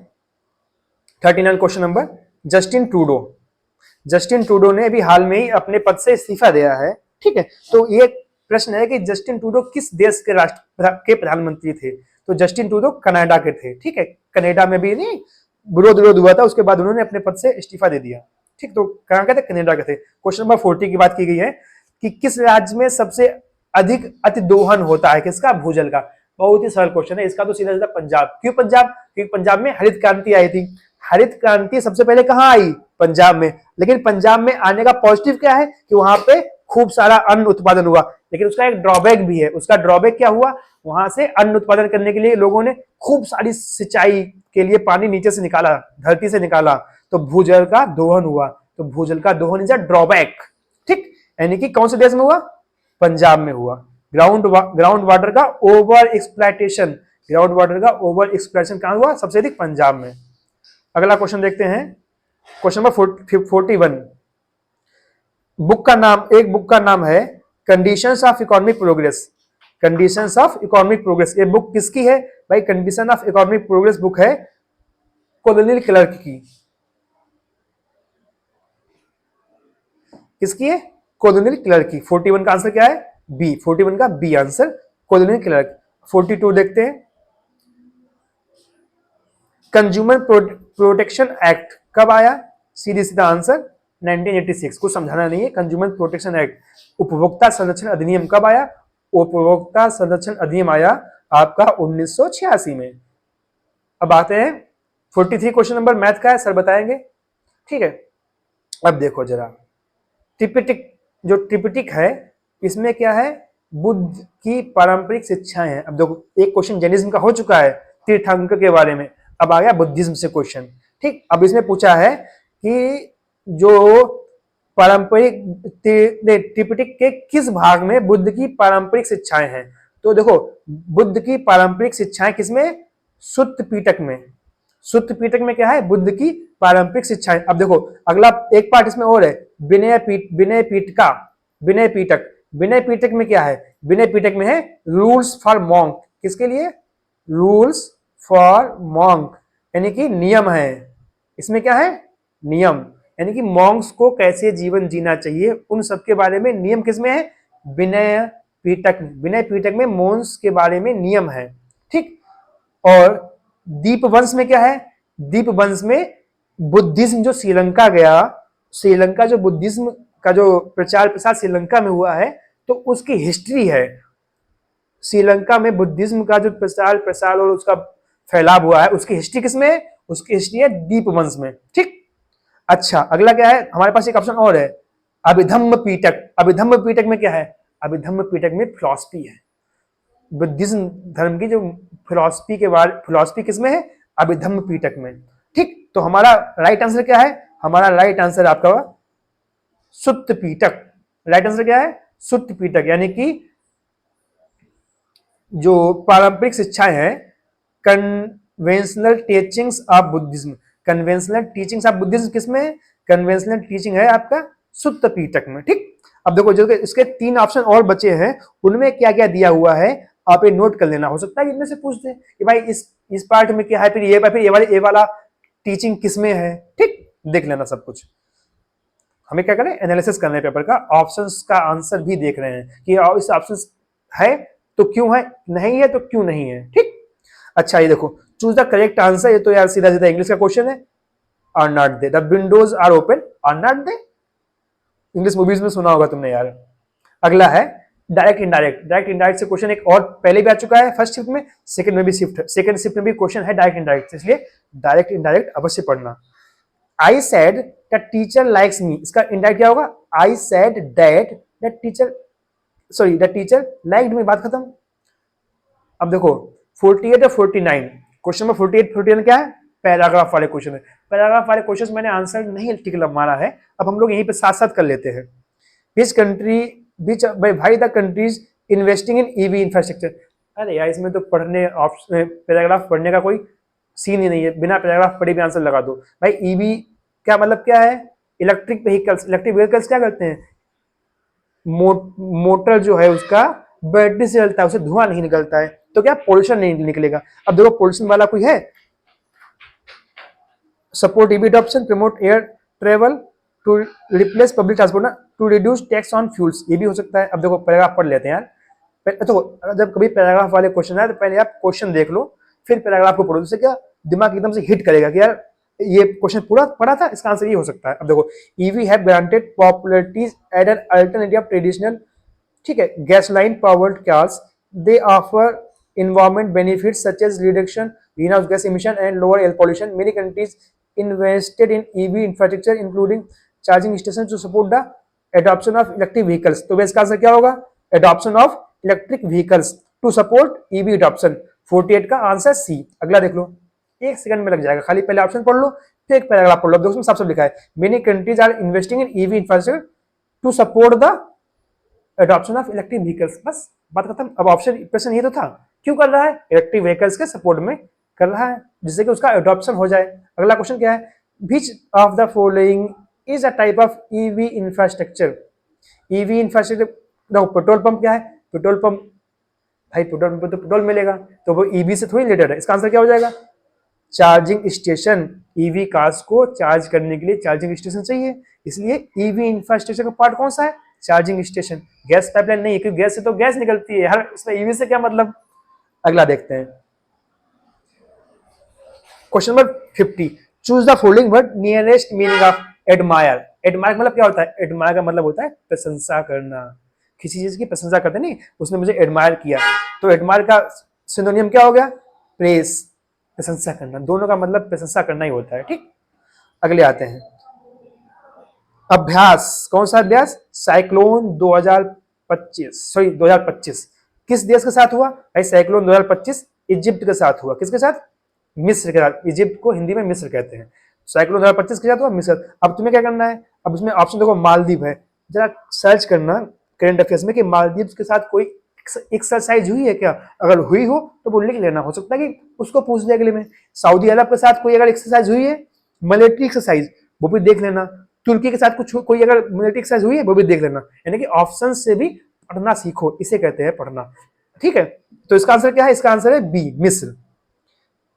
39 क्वेश्चन नंबर। जस्टिन ट्रूडो ने भी हाल में ही अपने पद से इस्तीफा दिया है, ठीक है। तो ये प्रश्न है कि जस्टिन ट्रूडो किस देश के के प्रधानमंत्री थे? तो जस्टिन ट्रूडो कनाडा के थे, ठीक है। कनाडा में भी नहीं विरोध हुआ था, उसके बाद उन्होंने अपने पद से इस्तीफा दे दिया, ठीक। तो कहाँ के थे? कनाडा के थे। क्वेश्चन नंबर 40 की बात की गई है कि किस राज्य में सबसे अधिक अतिदोहन होता है? किसका? भूजल का। बहुत ही सरल क्वेश्चन है, इसका तो सीधा सीधा पंजाब। क्यों पंजाब? क्योंकि पंजाब में हरित क्रांति आई थी। हरित क्रांति सबसे पहले कहाँ आई? पंजाब में। लेकिन पंजाब में आने का पॉजिटिव क्या है कि वहां पे खूब सारा अन्न उत्पादन हुआ, लेकिन उसका एक ड्रॉबैक भी है। उसका ड्रॉबैक क्या हुआ? वहां से अन्न उत्पादन करने के लिए लोगों ने खूब सारी सिंचाई के लिए पानी नीचे से निकाला, धरती से निकाला, तो भूजल का दोहन हुआ। तो भूजल का दोहन इज अ ड्रॉबैक, ठीक। यानी कि कौन से देश में हुआ? पंजाब में हुआ। ग्राउंड वाटर का ओवर एक्सप्लॉयटेशन, ग्राउंड वाटर का ओवर एक्सप्लॉयटेशन कहां हुआ? सबसे अधिक पंजाब में। अगला क्वेश्चन देखते हैं, क्वेश्चन नंबर 41। बुक का नाम, एक बुक का नाम है conditions of economic progress. Conditions of economic progress, ये बुक किसकी है भाई? Condition of economic progress book है कॉलोनियल क्लर्क की। किसकी है? कॉलोनियल क्लर्क की। 41 का आंसर क्या है? बी। 41 का बी आंसर, कॉलोनियल क्लर्क। 42 देखते हैं, कंज्यूमर प्रोटेक्शन एक्ट कब आया? सीधी सीधा आंसर 1986। कुछ समझाना नहीं है। कंज्यूमर प्रोटेक्शन एक्ट, उपभोक्ता संरक्षण अधिनियम कब आया? उपभोक्ता संरक्षण अधिनियम आया आपका 1986 में। अब आते हैं 43 क्वेश्चन नंबर मैथ का है, सर बताएंगे, ठीक है। अब देखो जरा, टिपिटिक, जो टिपिटिक है इसमें क्या है? बुद्ध की पारंपरिक शिक्षाएं हैं। अब देखो, एक क्वेश्चन जैनिज्म का हो चुका है, तीर्थंकर के बारे में, अब आ गया बुद्धिज्म से क्वेश्चन, ठीक। अब इसमें पूछा है कि जो पारंपरिक त्रिपिटक के किस भाग में बुद्ध की पारंपरिक शिक्षाएं हैं? तो देखो, बुद्ध की पारंपरिक शिक्षाएं किसमें? सुत्त पिटक में। सुत्त पिटक में क्या है? बुद्ध की पारंपरिक शिक्षाएं। अब देखो, अगला एक पार्ट इसमें और है, विनय पिटका, विनय पिटक। विनय पिटक में क्या है? विनय पिटक में है रूल्स फॉर मॉन्क। किसके लिए? रूल्स फॉर मॉन्क, यानी कि नियम है। इसमें क्या है? नियम, यानी कि मॉन्क्स को कैसे जीवन जीना चाहिए, उन सब के बारे में नियम किसमें है? विनय पिटक में। विनय पिटक में मॉन्क्स के बारे में नियम है, ठीक। और दीपवंश में क्या है? दीपवंश में बुद्धिज्म जो श्रीलंका गया, श्रीलंका जो बुद्धिज्म का जो प्रचार प्रसार श्रीलंका में हुआ है, तो उसकी हिस्ट्री है। श्रीलंका में बुद्धिज्म का जो प्रचार प्रसार और उसका फैलाव हुआ है, उसकी हिस्ट्री किसमें है? उसकी हिस्ट्री है दीपवंश में, ठीक। अच्छा, अगला क्या है हमारे पास? एक ऑप्शन और है, अभिधम्म पीटक। अभिधम्म पीटक में क्या है? अभिधम्म पीटक में फिलॉसफी है, बुद्धिज्म धर्म की जो फिलॉसफी के बारे, फिलॉसफी किसमें है? अभिधम्म पीटक में, ठीक। तो हमारा राइट आंसर क्या है? हमारा राइट आंसर आपका सुत्त पीटक। राइट आंसर क्या है? सुत्त पीटक, यानी कि जो पारंपरिक शिक्षाएं हैं, conventional teachings of Buddhism. Conventional teachings of Buddhism किसमें है? कन्वेंशनल टीचिंग है आपका सुत्त पीटक में, ठीक। अब देखो, जो इसके 3 ऑप्शन और बचे हैं, उनमें क्या क्या दिया हुआ है आप ये नोट कर लेना। हो सकता है इनमें से पूछ दे कि भाई इस पार्ट में क्या है, फिर ये वाला टीचिंग किसमें है, ठीक। देख लेना सब कुछ। हमें क्या करें? एनालिसिस करना है पेपर का, ऑप्शंस का आंसर भी देख रहे हैं कि इस ऑप्शन है तो क्यों है, नहीं है तो क्यों नहीं है, ठीक। अच्छा, ये देखो, चूज द करेक्ट आंसर। ये तो यार सीधा सीधा इंग्लिश का क्वेश्चन है। Are not they, the windows are open, are not they. English movies में सुना होगा तुमने यार। अगला है डायरेक्ट इनडायरेक्ट। डायरेक्ट इनडायरेक्ट से क्वेश्चन एक और पहले भी आ चुका है फर्स्ट शिफ्ट में, सेकंड में भी सेकंड शिफ्ट में भी क्वेश्चन है डायरेक्ट इनडायरेक्ट, इसलिए डायरेक्ट इनडायरेक्ट अवश्य पढ़ना। I said that teacher likes me, इसका इनडायरेक्ट क्या होगा? I said that the teacher liked me, बात खत्म। अब देखो 48 और 49, क्वेश्चन नंबर 48 49 क्या है? पैराग्राफ वाले क्वेश्चन है। पैराग्राफ वाले क्वेश्चन मैंने आंसर नहीं टिक मारा है, अब हम लोग यहीं पे साथ साथ कर लेते हैं। विच कंट्री, विच भाई the countries investing in EV infrastructure. अरे यार, इसमें तो पढ़ने ऑप्शन पैराग्राफ पढ़ने का कोई सीन ही नहीं है, बिना पैराग्राफ पढ़े भी आंसर लगा दो। भाई ईवी क्या मतलब क्या है? Electric vehicles. इलेक्ट्रिक व्हीकल्स क्या करते हैं? मोटर जो है उसका बैटरी से चलता है, उसे धुआं नहीं निकलता है, तो क्या पोल्यूशन नहीं निकलेगा। अब देखो, पोल्यूशन वाला कोई है? Support EV adoption, promote air travel, to replace public transport, to reduce tax on fuels, ये भी हो सकता है। अब देखो, पैराग्राफ पढ़ लेते हैं यार। तो जब कभी पैराग्राफ वाले क्वेश्चन आए तो पहले आप क्वेश्चन देख लो, फिर पैराग्राफ को पढ़ो, जिससे क्या दिमाग एकदम से हिट करेगा कि यार ये क्वेश्चन पूरा पढ़ा था, इसका आंसर ये हो सकता है। अब देखो, EV have granted popularity as an alternative of traditional, ठीक है, gasoline powered cars. They offer environment benefits such as reduction greenhouse gas emission and lower air pollution. Many countries invested in EV infrastructure including charging station to support the adoption of electric vehicles. तो इसका answer क्या होगा? Adoption of electric vehicles to support EV adoption. 48 का answer C. अगला देख लो, 1 second में लग जाएगा, खाली पहले ऑप्शन पढ़ लो फिर एक पैराग्राफ पढ़ लो। देखो साफ साफ लिखा है, many countries are investing in EV infrastructure to support the adoption of electric vehicles. बस बात खत्म। अब ऑप्शन प्रश्न ये तो था, क्यों कर रहा है? इलेक्ट्रिक व्हीकल्स के सपोर्ट में कर रहा है, जिससे कि उसका एडॉप्शन हो जाए। अगला क्वेश्चन क्या है? विच of the following is a type of EV infrastructure. EV infrastructure, देखो पेट्रोल पंप क्या है? पेट्रोल पंप, भाई पेट्रोल पंप तो पेट्रोल मिलेगा, तो वो ईवी से थोड़ी रिलेटेड है। इसका आंसर क्या हो जाएगा? Charging station. ईवी कार्स को चार्ज करने के लिए चार्जिंग स्टेशन चाहिए, इसलिए ईवी इंफ्रास्ट्रक्चर का पार्ट कौन सा है? Charging station. गैस पाइपलाइन नहीं है, क्योंकि गैस से तो गैस निकलती है हर, इसमें ईवी से क्या मतलब। अगला देखते हैं, question number 50। Choose the following word nearest meaning of admire. Admire मतलब क्या होता है? एडमायर का मतलब होता है प्रशंसा करना। किसी चीज की प्रशंसा करते नहीं, उसने मुझे एडमायर किया, तो एडमायर का सिनोनियम क्या हो गया? प्रेस, प्रशंसा करना। दोनों का मतलब प्रशंसा करना ही होता है, ठीक। अगले आते हैं, अभ्यास। कौन सा अभ्यास? साइक्लोन 2025 किस देश के साथ हुआ? भाई साइक्लोन 2025 इजिप्ट के साथ हुआ। किसके साथ? मिस्र के साथ। इजिप्ट को हिंदी में मिस्र कहते हैं। साइक्लोन 2025 के साथ हुआ मिस्र। अब तुम्हें क्या करना है? अब उसमें ऑप्शन देखो, मालदीव है, जरा सर्च करना करंट अफेयर्स में कि मालदीव के साथ कोई एक्सरसाइज हुई है क्या। अगर हुई हो तो वो लिख लेना, हो सकता है कि उसको पूछ ले अगले में। सऊदी अरब के साथ कोई अगर एक्सरसाइज हुई है, मिलिट्री एक्सरसाइज, वो भी देख लेना। तुर्की के साथ कुछ कोई अगर मिलिट्री एक्सरसाइज हुई है, वो भी देख लेना। यानी कि ऑप्शन से भी पढ़ना सीखो, इसे कहते हैं पढ़ना, ठीक है। तो इसका आंसर क्या है? इसका आंसर है बी, मिस्र।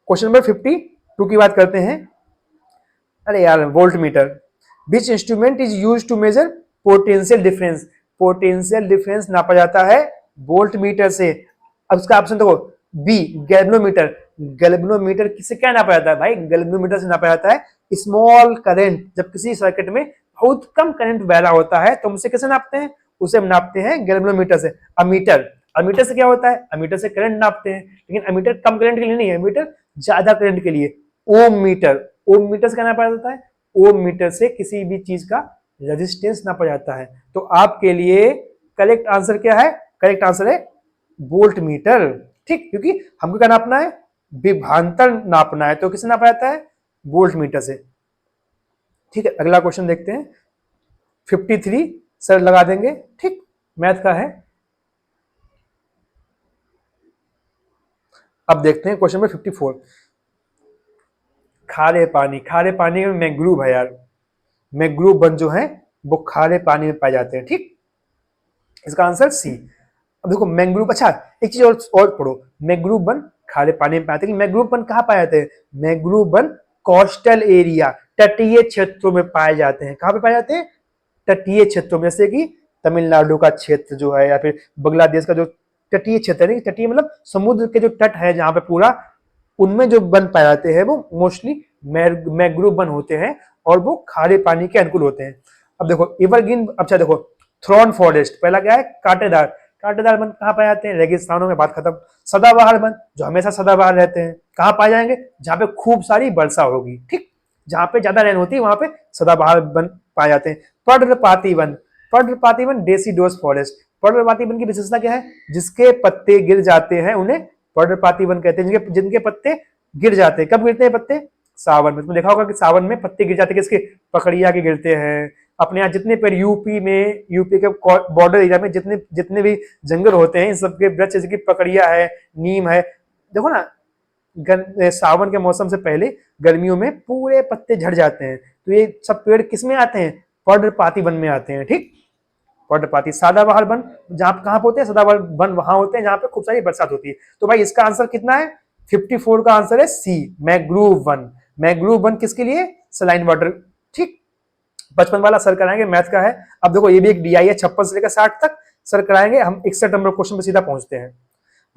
क्वेश्चन नंबर 52 की बात करते हैं। अरे यार, volt meter. Which instrument is use to measure potential difference. Potential difference नापा जाता है वोल्ट मीटर से। अब इसका ऑप्शन देखो, बी गैल्वेनोमीटर। गैल्वेनोमीटर किससे क्या नापा जाता है? भाई गैल्वेनोमीटर से नापा जाता है स्मॉल करंट। जब किसी सर्किट में बहुत कम करंट बह रहा होता है तो हम उसे कैसे नापते हैं? उसे हम नापते हैं गैल्वेनोमीटर से। अमीटर, अमीटर से क्या होता है? अमीटर से करंट नापते हैं, लेकिन अमीटर कम करंट के लिए नहीं है, अमीटर ज्यादा करंट के लिए। ओम मीटर, ओम मीटर से क्या नापा जाता है? ओम मीटर से किसी भी चीज का रेजिस्टेंस नापा जाता है। तो आपके लिए करेक्ट आंसर क्या है? करेक्ट आंसर है वोल्ट मीटर, ठीक। क्योंकि हमको क्या नापना है? विभवांतर नापना है, तो किससे नापा जाता है? वोल्ट मीटर से, ठीक है। अगला क्वेश्चन देखते हैं, 53 सर लगा देंगे, ठीक, मैथ का है। अब देखते हैं क्वेश्चन नंबर 54। खारे पानी, खारे पानी में मैंग्रोव है यार। मैंग्रोव वन जो है वो खारे पानी में पाए जाते हैं, ठीक। इसका आंसर सी। अब देखो मैंग्रोव, अच्छा एक चीज और पढ़ो, मैंग्रोव वन खारे पानी में पाए जाते हैं। मैंग्रोव वन कहाँ पाए जाते हैं? मैंग्रोव वन कोस्टल एरिया, तटीय क्षेत्रों में पाए जाते हैं। कहाँ पे पाए जाते हैं? तटीय क्षेत्रों में, जैसे कि तमिलनाडु का क्षेत्र जो है, या फिर बांग्लादेश का जो तटीय क्षेत्र है, तटीय मतलब समुद्र के जो तट है जहाँ पे पूरा, उनमें जो वन पाए जाते हैं वो मोस्टली मैंग्रोव वन होते हैं और वो खारे पानी के अनुकूल होते हैं। अब देखो एवरग्रीन, अच्छा देखो थ्रॉन फॉरेस्ट, पहला क्या है? कांटेदार। कांटेदार वन कहाँ पाए जाते हैं? रेगिस्तानों में, बात खत्म। सदाबहार वन जो हमेशा सदाबहार रहते हैं, कहाँ पाए जाएंगे? जहाँ पे खूब सारी वर्षा होगी, ठीक, जहाँ पे ज्यादा रेन होती है वहां पे सदाबहार वन पाए जाते हैं। पर्णपाती वन, पर्णपाती वन डेसिडुअस फॉरेस्ट। पर्णपाती वन की विशेषता क्या है? जिसके पत्ते गिर जाते हैं उन्हें पर्णपाती वन कहते हैं। जिनके पत्ते गिर जाते हैं, कब गिरते हैं पत्ते? सावन में। तुमने देखा होगा कि सावन में पत्ते गिर जाते हैं, किसके? पकड़िया के गिरते हैं। अपने यहाँ जितने पेड़ यूपी में, यूपी के बॉर्डर एरिया में जितने जितने भी जंगल होते हैं, इन सबके वृक्ष जैसे कि पकड़िया है, नीम है, देखो ना, सावन के मौसम से पहले गर्मियों में पूरे पत्ते झड़ जाते हैं। तो ये सब पेड़ किस में आते हैं? पर्णपाती वन में आते हैं, ठीक। पर्णपाती। सदाबहार वन जहाँ कहाँ होते हैं? सदाबहार वन वहां होते हैं जहाँ पे खूब सारी बरसात होती है। तो भाई इसका आंसर कितना है? 54 का आंसर है सी, मैंग्रोव वन। मैंग्रोव वन किसके लिए? सलाइन वाटर, ठीक। 55 वाला सर कराएंगे, मैथ का है। अब देखो ये भी एक डीआई है, 56 से लेकर 60 तक सर कराएंगे। हम 61 नंबर क्वेश्चन पे सीधा पहुंचते हैं।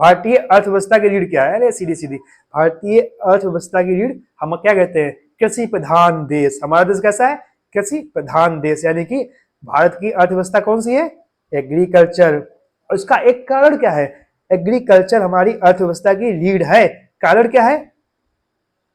भारतीय अर्थव्यवस्था की रीढ़ क्या है? अरे सीधी सीधी, भारतीय अर्थव्यवस्था की रीढ़ हम क्या कहते हैं? कृषि प्रधान देश। हमारा देश कैसा है? कृषि प्रधान देश, यानी कि भारत की अर्थव्यवस्था कौन सी है? एग्रीकल्चर। और इसका एक कारण क्या है? एग्रीकल्चर हमारी अर्थव्यवस्था की रीढ़ है। कारण क्या है?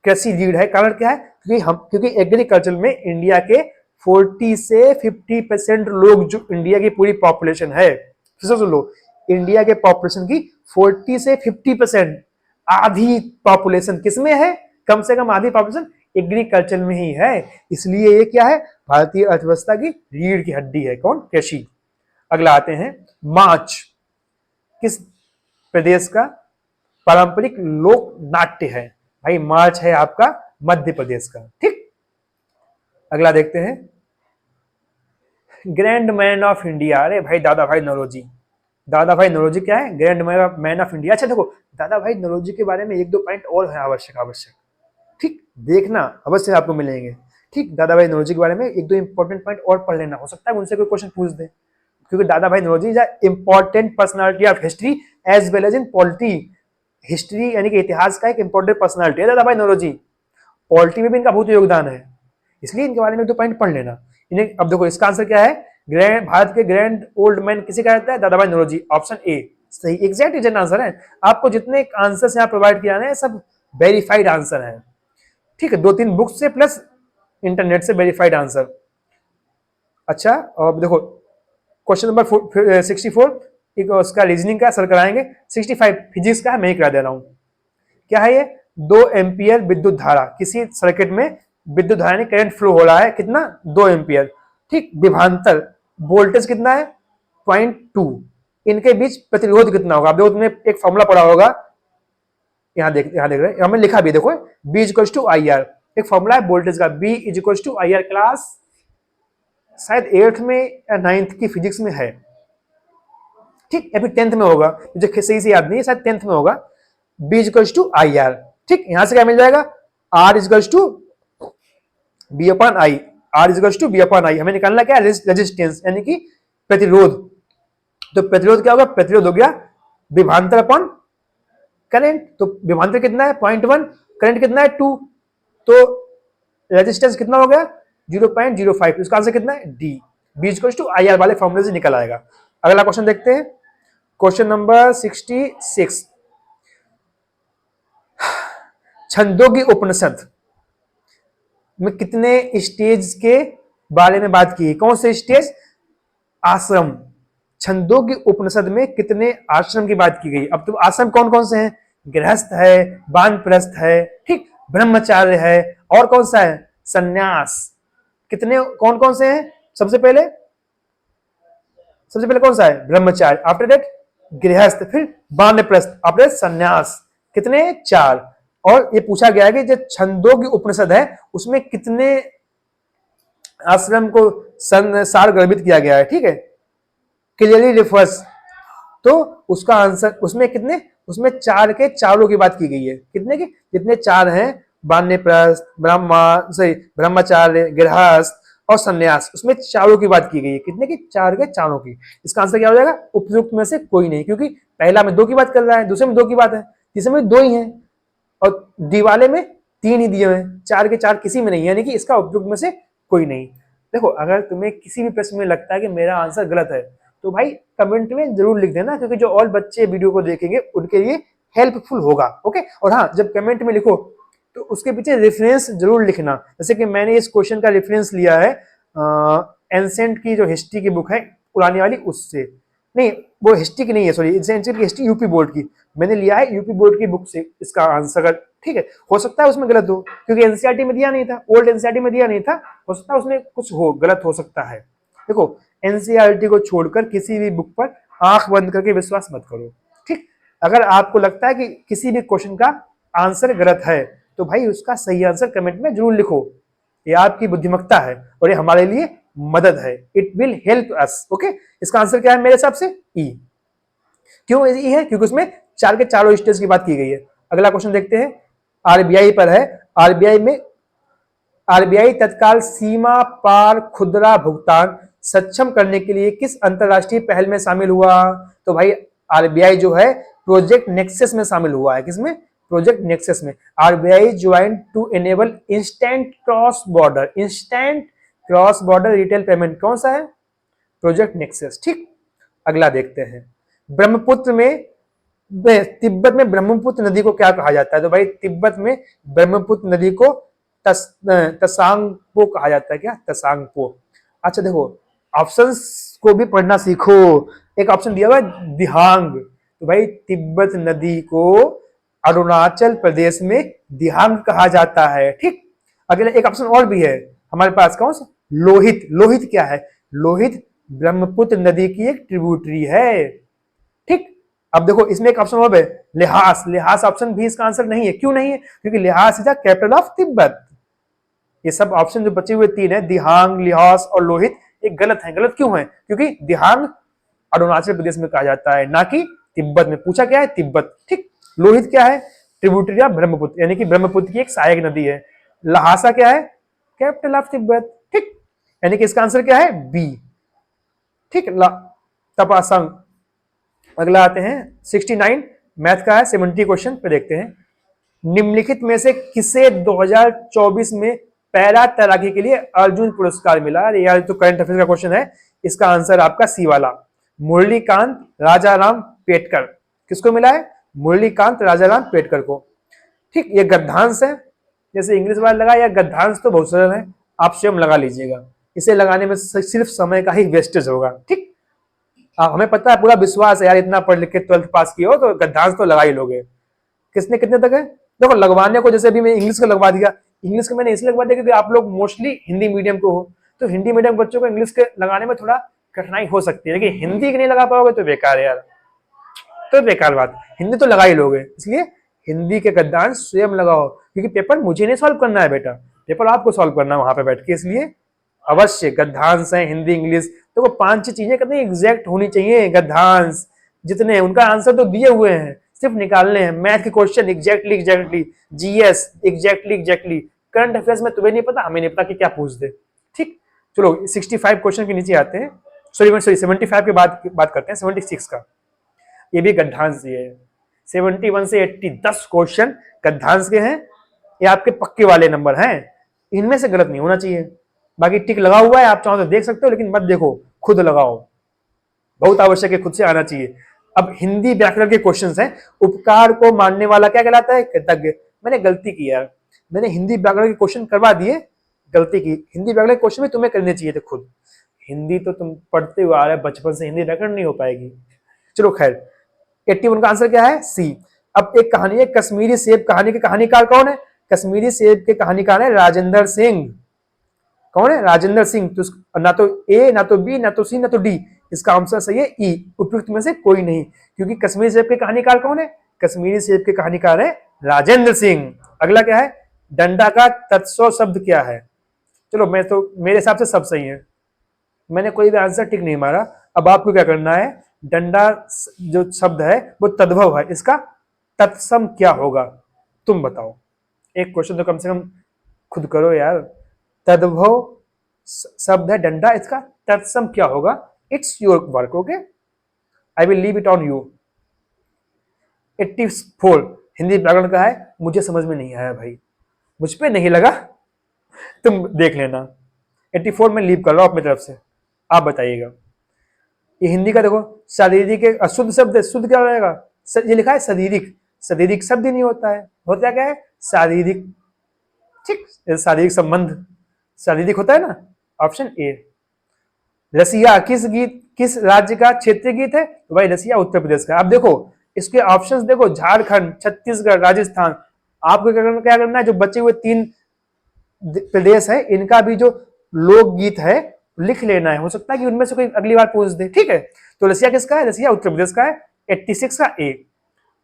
कृषि रीढ़ है। कारण क्या है? क्योंकि एग्रीकल्चर में इंडिया के 40 से 50% लोग, जो इंडिया की पूरी पॉपुलेशन है, फिर से सुन लो, इंडिया के पॉपुलेशन की 40 से 50% आधी पॉपुलेशन किसमें है? कम से कम आधी पॉपुलेशन एग्रीकल्चर में ही है। इसलिए ये क्या है? भारतीय अर्थव्यवस्था की रीढ़ की हड्डी है। कौन? कृषि। अगला आते हैं, मार्च किस प्रदेश का पारंपरिक लोक नाट्य है? भाई मार्च है आपका मध्य प्रदेश का। ठीक, अगला देखते हैं, ग्रैंड मैन ऑफ इंडिया। अरे भाई दादा भाई नौरोजी। दादा भाई नौरोजी क्या है? Grand man of India. अच्छा देखो, दादा भाई नौरोजी के बारे में एक दो पॉइंट और है आवश्यक। ठीक, देखना अवश्य आपको मिलेंगे। ठीक, दादा भाई नौरोजी के बारे में एक दो इंपॉर्टेंट पॉइंट और पढ़ लेना, हो सकता है उनसे कोई क्वेश्चन पूछ दे, क्योंकि Dadabhai Naoroji is important personality of history as well as in polity. History यानी कि इतिहास का एक इंपॉर्टेंट पर्सनालिटी है दादा भाई नौरोजी। पॉलिटी में भी इनका बहुत योगदान है, इसलिए इनके बारे में दो पॉइंट पढ़ लेना इन्हें। अब देखो इसका आंसर क्या है? भारत के ग्रैंड ओल्ड मैन किसे कहा जाता है? दादा भाई नौरोजी। ऑप्शन ए सही, एग्जैक्ट इजन आंसर है। आपको जितने आंसर यहाँ प्रोवाइड किया है सब वेरीफाइड आंसर है। ठीक है, 2-3 बुक से प्लस इंटरनेट से वेरीफाइड आंसर। अच्छा, अब देखो क्वेश्चन नंबर 64 एक उसका रीजनिंग का सर कराएंगे। 65 फिजिक्स का है, मैं ही करा दे रहा हूं। क्या है ये? 2 एम्पियर विद्युत धारा, किसी सर्किट में विद्युत धारा यानी करंट फ्लो हो रहा है, कितना? 2 एम्पियर। ठीक, विभवांतर वोल्टेज कितना है? 0.2। इनके बीच प्रतिरोध कितना होगा? अब तुमने एक फॉर्मूला पढ़ा होगा, यहाँ देख रहे हैं, हमने लिखा भी, देखो B equal to I R, एक फॉर्मूला है वोल्टेज का, B is equal to I R. Class शायद 8th में या 9th की फिजिक्स में है। ठीक, या फिर 10th में होगा, मुझे सही से याद नहीं है, शायद 10th में होगा। B is equal to I R. ठीक, यहां से क्या मिल जाएगा? R is equal to B upon I. R is equal to B upon I. हमें निकालना क्या? रेजिस्टेंस यानी कि प्रतिरोध। तो प्रतिरोध क्या होगा? प्रतिरोध हो गया विभवांतर अपॉन करंट। तो विभवांतर कितना है? 0.1, करंट कितना है? 2, तो रेजिस्टेंस कितना हो गया? 0.05। इसका आंसर कितना है? D. B equal to I R वाले फॉर्मूले से निकल आएगा। अगला क्वेश्चन देखते हैं, क्वेश्चन नंबर 66, छंदोगी उपनिषद में कितने स्टेज के बारे में बात की? कौन से स्टेज? आश्रम। छंदोगी उपनिषद में कितने आश्रम की बात की गई? अब तो आश्रम कौन कौन से हैं? गृहस्थ है, वानप्रस्थ है, ठीक, ब्रह्मचार्य है, और कौन सा है? संन्यास। कितने, कौन कौन से हैं? सबसे पहले कौन सा है? ब्रह्मचार्य, आफ्टर दैट गृहस्थ, फिर वानप्रस्थ, आफ्टर संन्यास। कितने? 4। और ये पूछा गया है कि जो छंदोगी उपनिषद है उसमें कितने आश्रम को सार गर्भित किया गया है? ठीक है, क्लियरली रिफर्स। तो उसका आंसर उसमें कितने? उसमें 4 के चारों की बात की गई है। कितने के? जितने 4 हैं, वानप्रस्थ, ब्रह्मचार्य, गृहस्थ और संन्यास, उसमें चारों की बात की गई है। कितने की? 4 के चारों की। इसका आंसर क्या हो जाएगा? उपयुक्त में से कोई नहीं, क्योंकि पहला में 2 की बात कर रहा है, दूसरे में 2 की बात है, तीसरे में 2 ही है, और दिवाले में 3 ही दिए हुए हैं, 4 के 4 किसी में नहीं है, यानी कि इसका उपयुक्त में से कोई नहीं। देखो, अगर तुम्हें किसी भी प्रश्न में लगता है कि मेरा आंसर गलत है तो भाई कमेंट में जरूर लिख देना, क्योंकि जो और बच्चे वीडियो को देखेंगे उनके लिए हेल्पफुल होगा। ओके, और हाँ, जब कमेंट में लिखो तो उसके पीछे रेफरेंस जरूर लिखना। जैसे कि मैंने इस क्वेश्चन का रेफरेंस लिया है एंसेंट की जो हिस्ट्री की बुक है पुरानी वाली, उससे नहीं, वो हिस्ट्री की नहीं है, सॉरी, एंसेंट की हिस्ट्री यूपी बोर्ड की मैंने लिया है, यूपी बोर्ड की बुक से इसका आंसर। ठीक है, हो सकता है उसमें गलत हो, क्योंकि एनसीईआरटी में दिया नहीं था, ओल्ड एनसीईआरटी में दिया नहीं था, हो सकता है उसमें कुछ हो गलत हो सकता है। देखो, एनसीईआरटी को छोड़कर किसी भी बुक पर आंख बंद करके विश्वास मत करो। ठीक, अगर आपको लगता है कि किसी भी क्वेश्चन का आंसर गलत है तो भाई उसका सही आंसर कमेंट में जरूर लिखो। ये आपकी बुद्धिमत्ता है और ये हमारे लिए मदद है, it will help us. Okay, इसका आंसर क्या है मेरे हिसाब से? ई। क्यों ई है? क्योंकि उसमें 4 के चारों स्टेज की बात की गई है। अगला क्वेश्चन देखते हैं, आरबीआई पर है। आरबीआई तत्काल सीमा पार खुदरा भुगतान सक्षम करने के लिए किस अंतरराष्ट्रीय पहल में शामिल हुआ? तो भाई आरबीआई जो है प्रोजेक्ट नेक्सस में शामिल हुआ है। किसमें? प्रोजेक्ट नेक्सस में। RBI join to enable instant cross border retail payment. कौन सा है? Project nexus. ठीक, अगला देखते हैं, ब्रह्मपुत्र में, तिब्बत में ब्रह्मपुत्र नदी को क्या कहा जाता है? तो भाई तिब्बत में ब्रह्मपुत्र नदी को तसांगपो कहा जाता है। क्या? तसांगपो। अच्छा देखो, ऑप्शंस को भी पढ़ना सीखो। एक ऑप्शन दिया हुआ है दिहांग, तो भाई तिब्बत नदी को अरुणाचल प्रदेश में दिहांग कहा जाता है। ठीक, अगला एक ऑप्शन और भी है हमारे पास, कौन सा? लोहित। लोहित क्या है? लोहित ब्रह्मपुत्र नदी की एक ट्रिब्यूटरी है। ठीक, अब देखो इसमें एक ऑप्शन और है लिहास। लिहास ऑप्शन भी इसका आंसर नहीं है। क्यों नहीं है? क्योंकि Lhasa is the capital of Tibet. ये सब ऑप्शन जो बचे हुए तीन है, दिहांग, लिहास और लोहित, ये गलत है। गलत क्यों है? क्योंकि दिहांग अरुणाचल प्रदेश में कहा जाता है, ना कि तिब्बत में। पूछा क्या है? तिब्बत। ठीक, लोहित क्या है? ट्रिब्यूटरी ऑफ ब्रह्मपुत्र, यानी कि ब्रह्मपुत्र की एक सहायक नदी है। लहासा क्या है? Capital of Tibet. ठीक, यानी कि इसका आंसर क्या है? बी। ठीक, तपासंग। अगला आते हैं 69, मैथ का है 70 क्वेश्चन पे देखते हैं। निम्नलिखित में से किसे 2024 में पैरा तैराकी के लिए अर्जुन पुरस्कार मिला? यार तो करंट अफेयर का क्वेश्चन है, इसका आंसर आपका सी वाला, मुरलीकांत राजाराम पेटकर। किसको मिला है? मुरलीकांत राजाराम पेटकर को। ठीक, ये गद्यांश है, जैसे इंग्लिश वाला लगा, या गद्यांश तो बहुत सरल है, आप स्वयं लगा लीजिएगा। इसे लगाने में सिर्फ समय का ही वेस्टेज होगा। ठीक, हमें पता है, पूरा विश्वास है यार, इतना पढ़ लिख के 12th पास किया हो तो गद्यांश तो लगा ही लोगे। किसने कितने तक है? देखो लगवाने को, जैसे अभी मैं इंग्लिश का लगवा दिया। इंग्लिश का मैंने इसलिए लगवा दिया क्योंकि आप लोग मोस्टली हिंदी मीडियम को हो, तो हिंदी मीडियम बच्चों को इंग्लिश के लगाने में थोड़ा कठिनाई हो सकती है, लेकिन हिंदी के नहीं लगा पाओगे तो बेकार है यार, तो बेकार बात। हिंदी तो लगा ही लोगे, इसलिए हिंदी के गद्यांश स्वयं लगाओ, क्योंकि पेपर मुझे नहीं सॉल्व करना है बेटा, पेपर आपको सॉल्व करना है वहां पे बैठ के। इसलिए अवश्य गद्यांश है, हिंदी, इंग्लिश, तो वो 5 चीजें कितनी एग्जैक्ट होनी चाहिए। गद्यांश जितने, उनका आंसर तो दिए हुए हैं, सिर्फ निकालने हैं। मैथ के question exactly exactly, GS exactly exactly, current affairs में तुम्हें नहीं पता, हमें नहीं पता कि क्या पूछ दे। ठीक, चलो 65 क्वेश्चन के नीचे आते हैं। सॉरी 75 के बाद बात करते हैं 76 का। ये भी गद्यांश ही है। 71 से 80 10 क्वेश्चन गद्यांश के हैं, ये आपके पक्के वाले नंबर हैं, इनमें से गलत नहीं होना चाहिए। बाकी टिक लगा हुआ है, आप चाहो तो देख सकते हो, लेकिन मत देखो, खुद लगाओ, बहुत आवश्यक है, खुद से आना चाहिए। अब हिंदी व्याकरण के क्वेश्चंस हैं। उपकार को मानने वाला क्या कहलाता है? कृतज्ञ। मैंने गलती की यार, मैंने हिंदी व्याकरण के क्वेश्चन करवा दिए, गलती की। हिंदी व्याकरण के क्वेश्चन भी तुम्हें करने चाहिए थे खुद। हिंदी तो तुम पढ़ते हुए आ रहे बचपन से, हिंदी व्याकरण नहीं हो पाएगी। चलो खैर, 81 का आंसर क्या है? सी। अब एक कहानी है कश्मीरी सेब, कहानी के कहानीकार कौन है? कश्मीरी सेब के कहानीकार है राजेंद्र सिंह। कौन है? राजेंद्र सिंह। तो ना तो ए, ना तो बी, ना तो सी, ना तो डी, इसका आंसर सही है ई, उपयुक्त में से कोई नहीं, क्योंकि कश्मीरी सेब के कहानीकार कौन है? कश्मीरी सेब के कहानीकार है राजेंद्र सिंह। अगला क्या है? डंडा का तत्सम शब्द क्या है? चलो मैं तो, मेरे हिसाब से सब सही है, मैंने कोई भी आंसर टिक नहीं मारा। अब आपको क्या करना है? डंडा जो शब्द है वो तद्भव है, इसका तत्सम क्या होगा तुम बताओ। एक क्वेश्चन तो कम से कम खुद करो यार। तद्भव शब्द है डंडा, इसका तत्सम क्या होगा? It's your work, okay, I will leave it on you. 84 Hindi व्याकरण का है, मुझे समझ में नहीं आया भाई, मुझ पे नहीं लगा, तुम देख लेना। 84 में लीव कर रहा हूं अपनी तरफ से, आप बताइएगा। ये हिंदी का देखो, शारीरिक एक अशुद्ध शब्द है, शुद्ध क्या हो जाएगा? ये लिखा है शारीरिक, शारीरिक शब्द ही नहीं होता है, होता क्या है? शारीरिक। ठीक, शारीरिक संबंध शारीरिक होता है ना। Option A. रसिया किस राज्य का क्षेत्रीय गीत है? तो भाई रसिया उत्तर प्रदेश का। आप देखो इसके ऑप्शंस देखो, झारखंड, छत्तीसगढ़, राजस्थान। आपको क्या करना है? जो बचे हुए 3 प्रदेश है, इनका भी जो लोकगीत है लिख लेना है, हो सकता है कि उनमें से कोई अगली बार पूछ दे। ठीक है, तो रसिया किसका है? रसिया उत्तर प्रदेश का है। 86 का ए।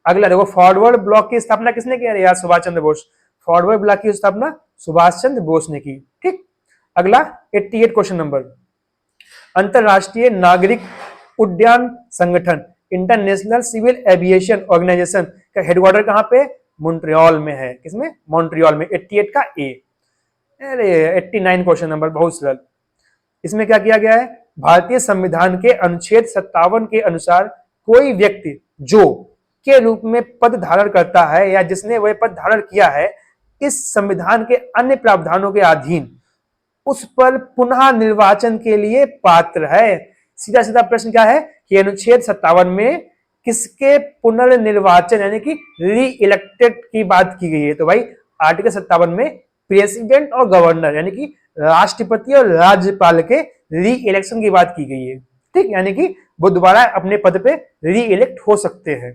अगला देखो, फॉरवर्ड ब्लॉक की स्थापना किसने की? यार सुभाष चंद्र बोस। फॉरवर्ड ब्लॉक की स्थापना सुभाष चंद्र बोस ने की। ठीक, अगला 88 क्वेश्चन नंबर। अंतरराष्ट्रीय नागरिक उड्डयन संगठन इंटरनेशनल सिविल एविएशन ऑर्गेनाइजेशन का हेडक्वार्टर कहां पे? मॉन्ट्रियल में है। किसमें? मॉन्ट्रियल में। 88 का ए। अरे 89 क्वेश्चन नंबर, बहुत सरल। इसमें क्या किया गया है? भारतीय संविधान के अनुच्छेद 57 के अनुसार कोई व्यक्ति जो के रूप में पद धारण करता है या जिसने वह पद धारण किया है, इस संविधान के अन्य प्रावधानों के अधीन उस पर पुनः निर्वाचन के लिए पात्र है। सीधा सीधा प्रश्न क्या है कि अनुच्छेद 57 में किसके पुनर्निर्वाचन यानी कि री इलेक्टेड की बात की गई है? तो भाई आर्टिकल 57 में प्रेसिडेंट और गवर्नर यानी कि राष्ट्रपति और राज्यपाल के री इलेक्शन की बात की गई है। ठीक, यानी कि वो दोबारा अपने पद पे री इलेक्ट हो सकते हैं।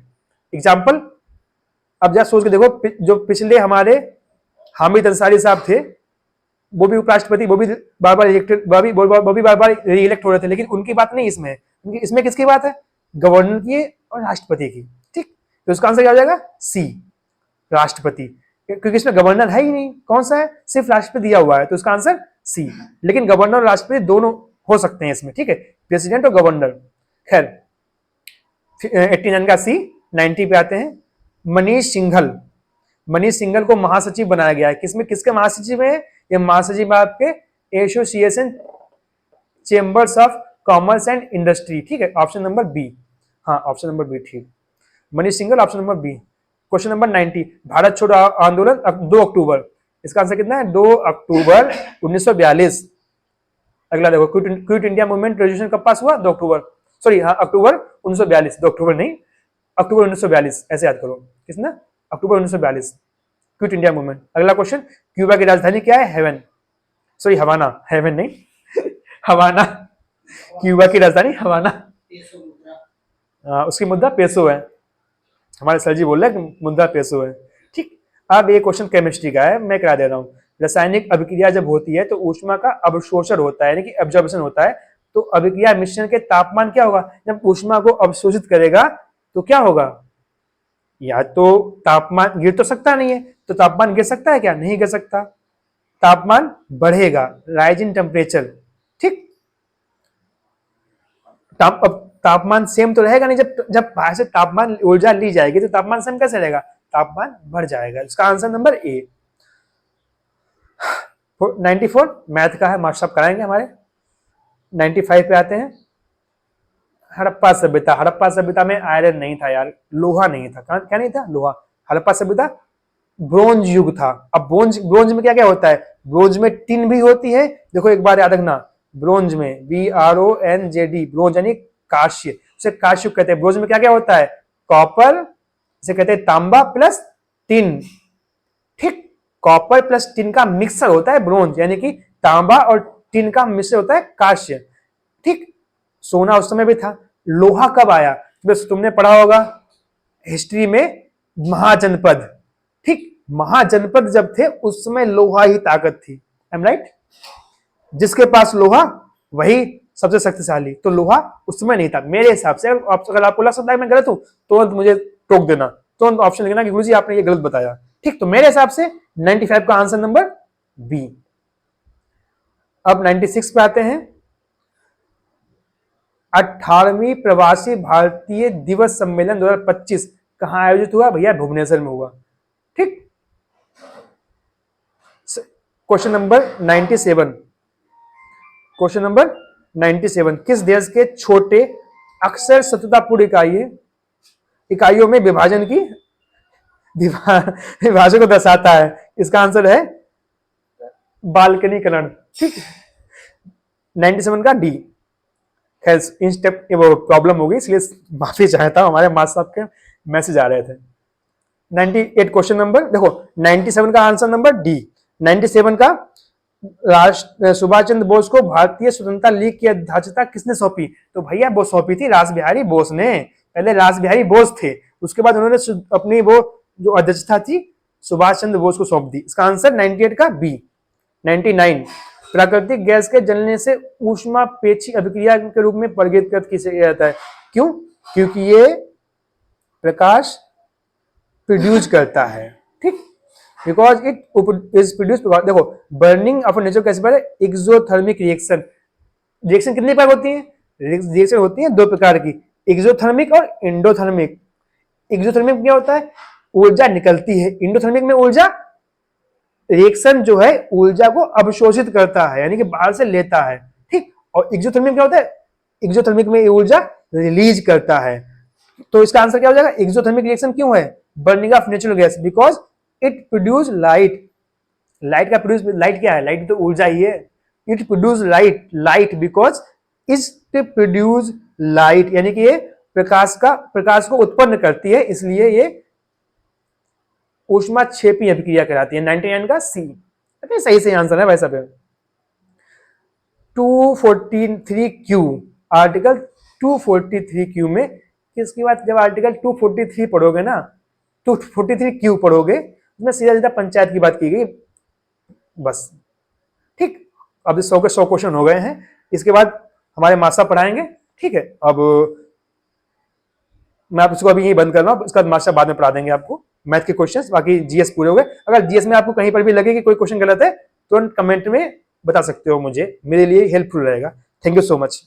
एग्जाम्पल अब जरा सोच के देखो, जो पिछले हमारे हामिद अंसारी साहब थे, वो भी उपराष्ट्रपति, वो भी बार बार इलेक्टेड, वो भी बार बार री इलेक्ट हो रहे थे, लेकिन उनकी बात नहीं इसमें, इसमें किसकी बात है? गवर्नर की और राष्ट्रपति की। ठीक, तो इसका आंसर क्या हो जाएगा? सी, राष्ट्रपति, क्योंकि इसमें गवर्नर है ही नहीं। कौन सा है? सिर्फ राष्ट्रपति दिया हुआ है, तो इसका आंसर सी। लेकिन गवर्नर और राष्ट्रपति दोनों हो सकते हैं इसमें। ठीक है, प्रेसिडेंट और गवर्नर। खैर 89 का सी। 90 पे आते हैं। मनीष सिंघल, मनीष सिंघल को महासचिव बनाया गया है। किसमें, किसके महासचिव है? ये महासचिव आपके association chambers of commerce and industry. ठीक है, ऑप्शन नंबर बी। हाँ, ऑप्शन नंबर बी ठीक, Manish Singhal, option number B. Question number 90, Bharat छोड़ो आंदोलन 2 अक्टूबर, इसका आंसर कितना है? 2 अक्टूबर 1942। अगला देखो, क्विट इंडिया मूवमेंट रेजोल्यूशन कब पास हुआ? 2 अक्टूबर, सॉरी हाँ, अक्टूबर 1942, 2 अक्टूबर नहीं, अक्टूबर 1942, ऐसे याद करो। किसना? अक्टूबर 1942, क्विट इंडिया मूवमेंट। अगला क्वेश्चन, क्यूबा की राजधानी क्या है? हेवन, सॉरी हवाना, हेवन नहीं हवाना, क्यूबा की राजधानी हवाना। उसकी मुद्रा पेसो है, हमारे सर जी बोल रहे हैं मुद्रा पेसो है। ठीक, अब ये क्वेश्चन केमिस्ट्री का है, मैं करा दे रहा हूँ। रासायनिक अभिक्रिया जब होती है तो ऊष्मा का अवशोषण होता है, यानी कि एब्जॉर्प्शन होता है। तो अभिक्रिया मिश्रण के तापमान क्या होगा? जब ऊष्मा को अवशोषित करेगा तो क्या होगा? या तो तापमान गिर तो सकता नहीं है, तो तापमान गिर सकता है क्या? नहीं गिर सकता, तापमान बढ़ेगा, राइज इन टेम्परेचर। ठीक, तापमान सेम तो रहेगा नहीं, जब बाहर से तापमान ऊर्जा ली जाएगी तो तापमान सेम कैसे रहेगा? तापमान बढ़ जाएगा। इसका आंसर नंबर ए। 94 मैथ का है, मास्टर साहब कराएंगे हमारे। 95 पे आते हैं। हड़प्पा सभ्यता, हड़प्पा सभ्यता में आयरन नहीं था यार, लोहा नहीं था। क्या नहीं था? लोहा। हड़प्पा सभ्यता ब्रोंज युग था। अब ब्रोंज में क्या क्या होता है? ब्रोंज में टिन भी होती है। देखो एक बार याद रखना, ब्रोंज में BRONZ, ब्रोंज यानी कांस्य, उसे कांस्य कहते हैं। ब्रोंज में क्या क्या होता है? कॉपर, इसे कहते हैं तांबा प्लस टिन। ठीक, कॉपर प्लस टिन का मिक्सर होता है ब्रोंज, यानी कि तांबा और टिन का मिक्सर होता है कांस्य। ठीक, सोना उस समय भी था। लोहा कब आया? बस तुमने पढ़ा होगा हिस्ट्री में, महाजनपद। ठीक, महाजनपद जब थे उस समय लोहा ही ताकत थी। Am right? जिसके पास लोहा वही सबसे शक्तिशाली। तो लोहा उस समय नहीं था मेरे हिसाब से। अगर आपको लग सकता है मैं गलत हूं तो मुझे टोक देना, तो ऑप्शन लिखना कि गुरुजी आपने ये गलत बताया। ठीक, तो मेरे हिसाब से 95 का आंसर नंबर बी। अब 96 पे आते हैं। 18वीं प्रवासी भारतीय दिवस सम्मेलन 2025 कहां आयोजित हुआ? भैया भुवनेश्वर में हुआ। ठीक, क्वेश्चन नंबर 97, क्वेश्चन नंबर 97, किस देश के छोटे अक्षर सततपूर्ण इकाइयों में विभाजन को दर्शाता है? इसका आंसर है बालकनीकरण। ठीक, 97 का डी। खैर इन स्टेप वो प्रॉब्लम हो गई, इसलिए माफी चाहता हूं, हमारे मास्टर साहब के मैसेज आ रहे थे। 98 क्वेश्चन नंबर देखो, 97 का आंसर नंबर डी। 97 का, सुभाष चंद्र बोस को भारतीय स्वतंत्रता लीग की अध्यक्षता किसने सौंपी? तो भैया वो सौंपी थी रास बिहारी बोस ने। पहले रास बिहारी बोस थे, उसके बाद उन्होंने अपनी वो जो अध्यक्षता थी सुभाष चंद्र बोस को सौंप दी। इसका आंसर 98 का बी। 99, प्राकृतिक गैस के जलने से ऊष्मापेक्षी अभिक्रिया के रूप में वर्गीकृत किया जाता है। क्यों? क्योंकि ये प्रकाश प्रोड्यूस करता है। ठीक, बिकॉज इट इज प्रोड्यूस। देखो बर्निंग ऑफ नेचुरल गैस पर एक्सोथर्मिक रिएक्शन, रिएक्शन कितने प्रकार होती है? रिएक्शन होती है 2 प्रकार की, एक्सोथर्मिक और एंडोथर्मिक। एक्सोथर्मिक में क्या होता है? ऊर्जा निकलती है। एंडोथर्मिक में ऊर्जा, रिएक्शन जो है ऊर्जा को अवशोषित करता है, यानी कि बाहर से लेता है। ठीक, और एक्सोथर्मिक क्या होता है? एक्सोथर्मिक में ऊर्जा रिलीज करता है। तो इसका आंसर क्या हो जाएगा? एक्सोथर्मिक रिएक्शन क्यों है? Burning of natural gas, because it produce light. Light का प्रोड्यूस, लाइट क्या है? लाइट तो ऊर्जा ही है। It produce light because it produce light, यानी कि ये प्रकाश को उत्पन्न करती है, इसलिए ये ऊष्मा क्षेपी अभिक्रिया कहलाती है। 99 का सी। अरे सही सही आंसर है भाई साहब। 243 क्यू, आर्टिकल 243 क्यू में इसके बाद जब आर्टिकल 243 पढ़ोगे ना, 243 क्यू पढ़ोगे, उसमें सीधा सीधा पंचायत की बात की गई बस। ठीक, अब 100 के 100 क्वेश्चन हो गए हैं, इसके बाद हमारे मास्टर पढ़ाएंगे। ठीक है, अब मैं आप इसको अभी यही बंद कर रहा हूँ, इसका मास्टर बाद में पढ़ा देंगे आपको मैथ के क्वेश्चंस, बाकी जीएस पूरे हो गए। अगर जीएस में आपको कहीं पर भी लगे कि कोई क्वेश्चन गलत है, तुरंत कमेंट में बता सकते हो मुझे, मेरे लिए हेल्पफुल रहेगा। Thank you so much.